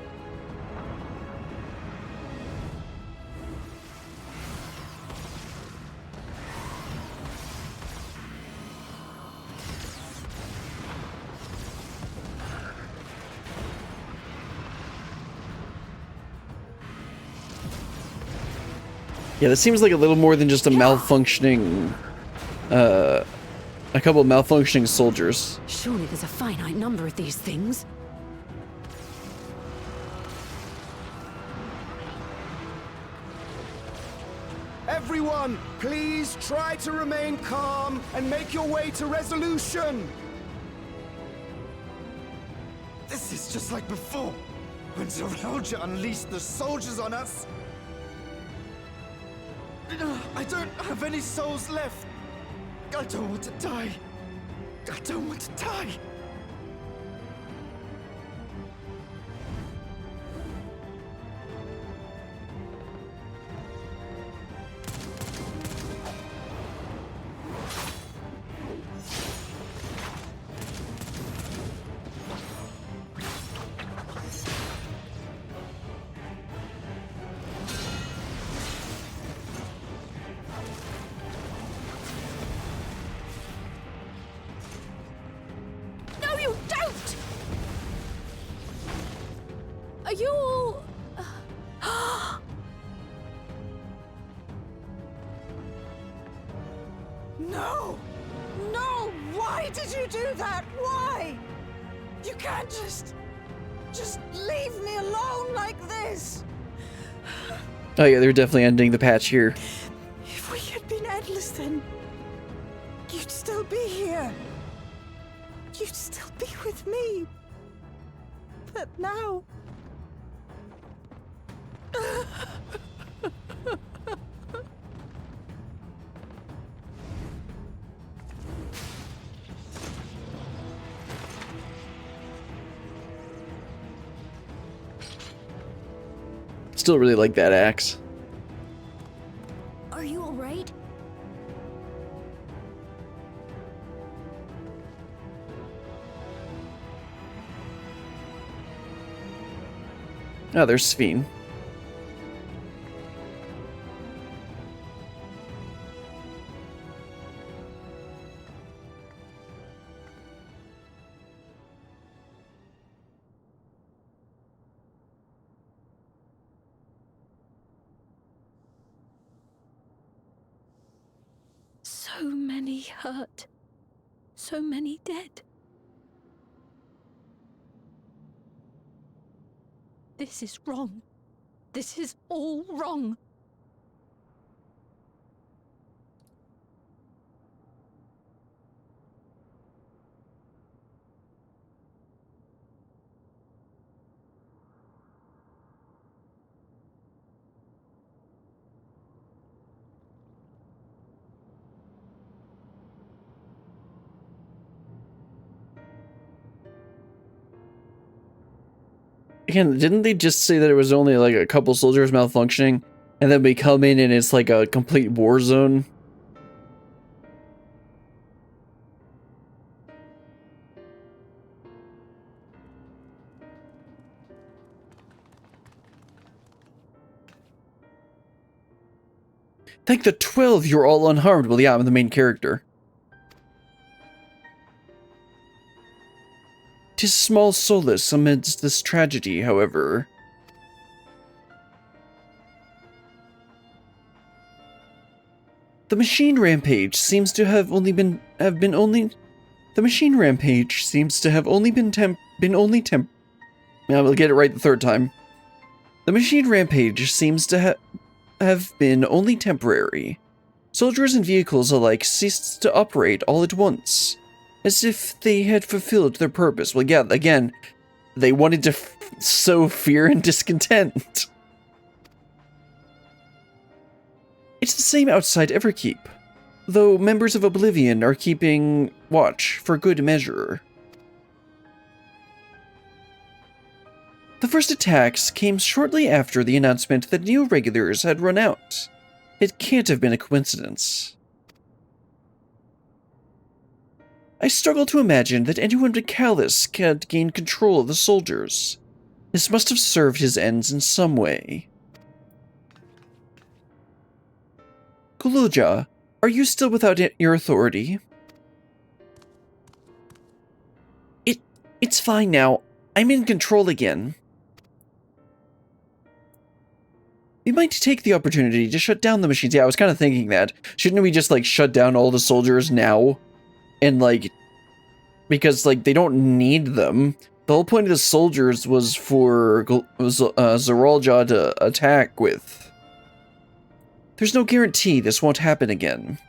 Yeah, that seems like a little more than just a malfunctioning, a couple of malfunctioning soldiers. Surely there's a finite number of these things. Everyone, please try to remain calm and make your way to resolution. This is just like before, when Zerelja unleashed the soldiers on us. I don't have any souls left. I don't want to die. I don't want to die. No, you don't! Are you all... No! No! Why did you do that? Why? You can't just leave me alone like this! Oh yeah, they're definitely ending the patch here. If we had been endless then, you'd still be here. You'd still be with me. But now... Still really like that axe. Are you alright? Oh, there's Sphene. So many hurt. So many dead. This is wrong. This is all wrong. Again, didn't they just say that it was only like a couple soldiers malfunctioning, and then we come in and it's like a complete war zone? Thank the 12 you're all unharmed. Well, yeah, I'm the main character. 'Tis small solace amidst this tragedy, however. The machine rampage seems to have only been The machine rampage seems to have only been I will get it right the third time. The machine rampage seems to have been only temporary. Soldiers and vehicles alike ceased to operate all at once, as if they had fulfilled their purpose. Well, yeah, again, they wanted to sow fear and discontent. It's the same outside Everkeep, though members of Oblivion are keeping watch for good measure. The first attacks came shortly after the announcement that new regulars had run out. It can't have been a coincidence. I struggle to imagine that anyone but Callus could gain control of the soldiers. This must have served his ends in some way. Kuluja, are you still without your authority? It's fine now. I'm in control again. We might take the opportunity to shut down the machines. Yeah, I was kind of thinking that. Shouldn't we just, like, shut down all the soldiers now? And, like, because, like, they don't need them. The whole point of the soldiers was for Zeralja to attack with. There's no guarantee this won't happen again.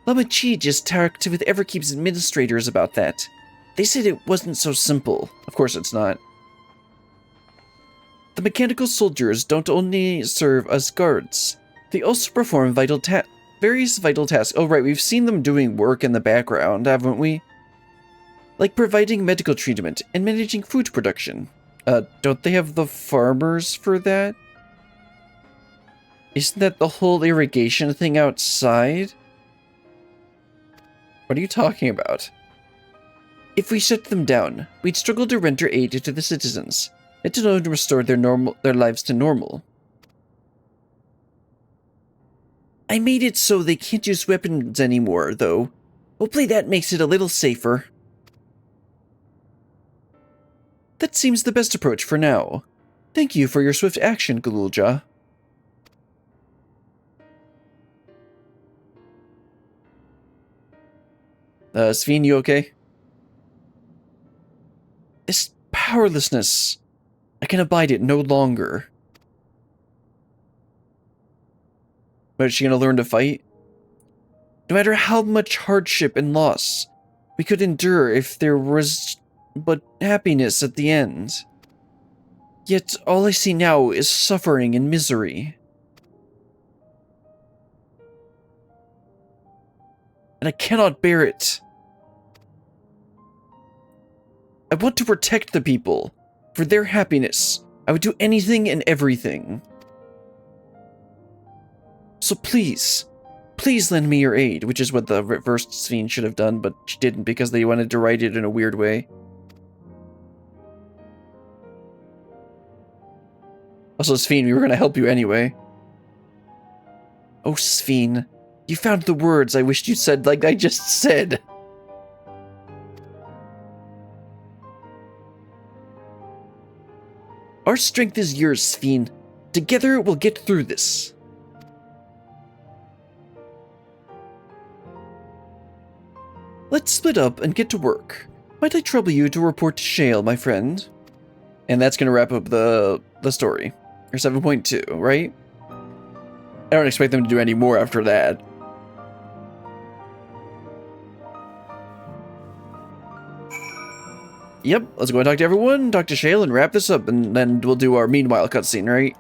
Lama Chi just talked with Everkeep's administrators about that. They said it wasn't so simple. Of course it's not. The mechanical soldiers don't only serve as guards. They also perform various vital tasks. Oh right, we've seen them doing work in the background, haven't we? Like providing medical treatment and managing food production. Don't they have the farmers for that? Isn't that the whole irrigation thing outside? What are you talking about? If we shut them down, we'd struggle to render aid to the citizens, and to restore their lives to normal. I made it so they can't use weapons anymore, though. Hopefully that makes it a little safer. That seems the best approach for now. Thank you for your swift action, Galulja. Sven, you okay? This powerlessness. I can abide it no longer. But is she gonna learn to fight? No matter how much hardship and loss we could endure if there was but happiness at the end. Yet all I see now is suffering and misery. And I cannot bear it. I want to protect the people. For their happiness, I would do anything and everything. So please, please lend me your aid, which is what the reversed Sven should have done, but she didn't because they wanted to write it in a weird way. Also, Sven, we were going to help you anyway. Oh, Sven, you found the words I wished you said like I just said. Our strength is yours, Sven. Together, we'll get through this. Let's split up and get to work. Might I trouble you to report to Shale, my friend? And that's gonna wrap up the story. Or 7.2, right? I don't expect them to do any more after that. Yep, let's go and talk to everyone, talk to Shale, and wrap this up, and then we'll do our meanwhile cutscene, right?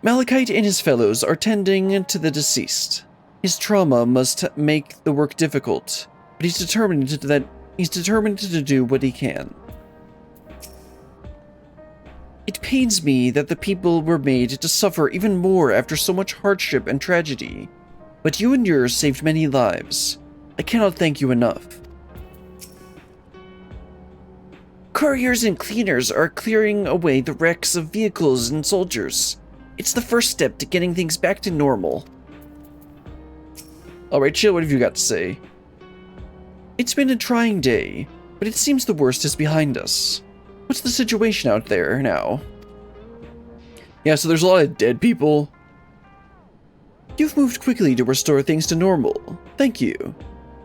Malachite and his fellows are tending to the deceased. His trauma must make the work difficult, but he's determined to do what he can. It pains me that the people were made to suffer even more after so much hardship and tragedy, but you and yours saved many lives. I cannot thank you enough. Couriers and cleaners are clearing away the wrecks of vehicles and soldiers. It's the first step to getting things back to normal. Alright, Chill, what have you got to say? It's been a trying day, but it seems the worst is behind us. What's the situation out there now? Yeah, so there's a lot of dead people. You've moved quickly to restore things to normal. Thank you.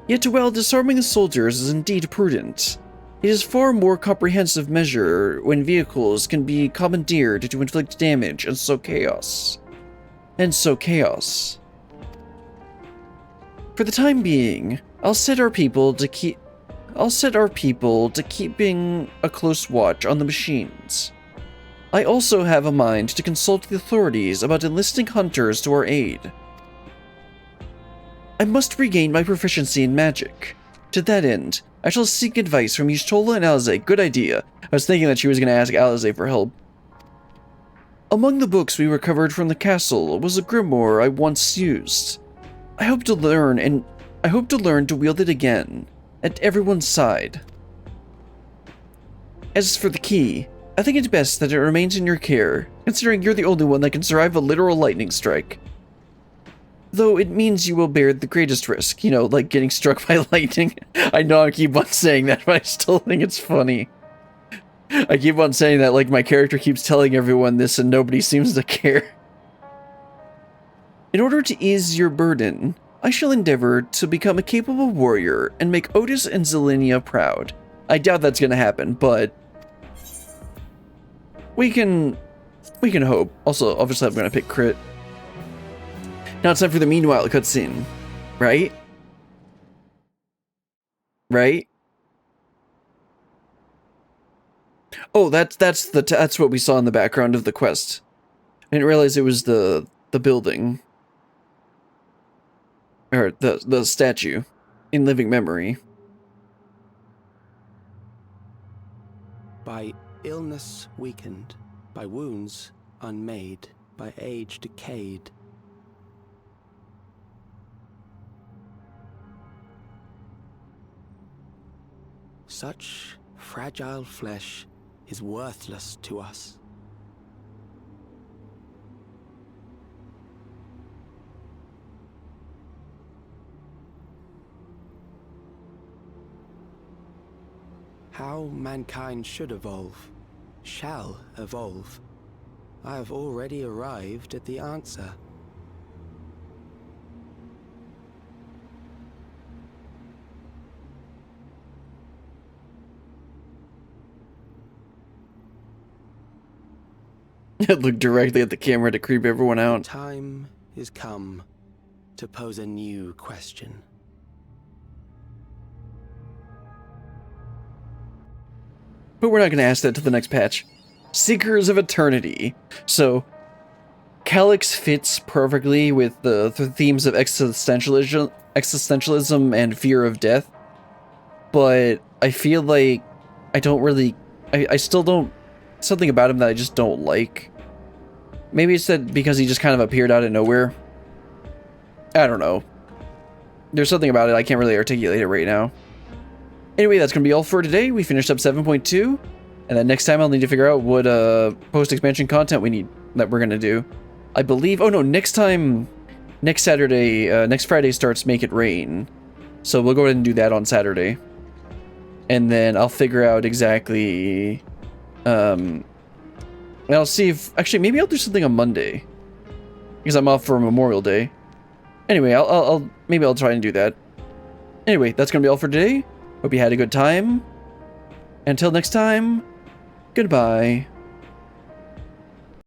Yet while disarming the soldiers is indeed prudent, it is far more comprehensive measure when vehicles can be commandeered to inflict damage and sow chaos. For the time being, I'll set our people to keeping a close watch on the machines. I also have a mind to consult the authorities about enlisting hunters to our aid. I must regain my proficiency in magic. To that end, I shall seek advice from Y'shtola and Alisaie. Good idea. I was thinking that she was going to ask Alisaie for help. Among the books we recovered from the castle was a grimoire I once used. I hope to learn to wield it again, at everyone's side. As for the key, I think it's best that it remains in your care, considering you're the only one that can survive a literal lightning strike. Though it means you will bear the greatest risk, you know, like getting struck by lightning. I know I keep on saying that, but I still think it's funny. I keep on saying that like my character keeps telling everyone this and nobody seems to care. In order to ease your burden, I shall endeavor to become a capable warrior and make Otis and Zelenia proud. I doubt that's gonna happen, but we can hope. Also, obviously I'm gonna pick crit. Now it's time for the meanwhile cutscene, right? Right? Oh, that's what we saw in the background of the quest. I didn't realize it was the building. Or the statue in living memory. By illness weakened, by wounds unmade, by age decayed. Such fragile flesh is worthless to us. How mankind should evolve, shall evolve. I have already arrived at the answer. Look directly at the camera to creep everyone out. Time is come to pose a new question. But we're not going to ask that to the next patch. Seekers of Eternity. So, Calyx fits perfectly with the themes of existentialism and fear of death. But I feel like I don't really... I still don't... Something about him that I just don't like. Maybe it's that because he just kind of appeared out of nowhere. I don't know. There's something about it, I can't really articulate it right now. Anyway, that's going to be all for today. We finished up 7.2, and then next time I'll need to figure out what post-expansion content we're going to do. I believe... Oh no, next Saturday, next Friday starts Make It Rain. So we'll go ahead and do that on Saturday. And then I'll figure out exactly... and I'll see if... Actually, maybe I'll do something on Monday. Because I'm off for Memorial Day. Anyway, maybe I'll try and do that. Anyway, that's going to be all for today. Hope you had a good time. Until next time, goodbye.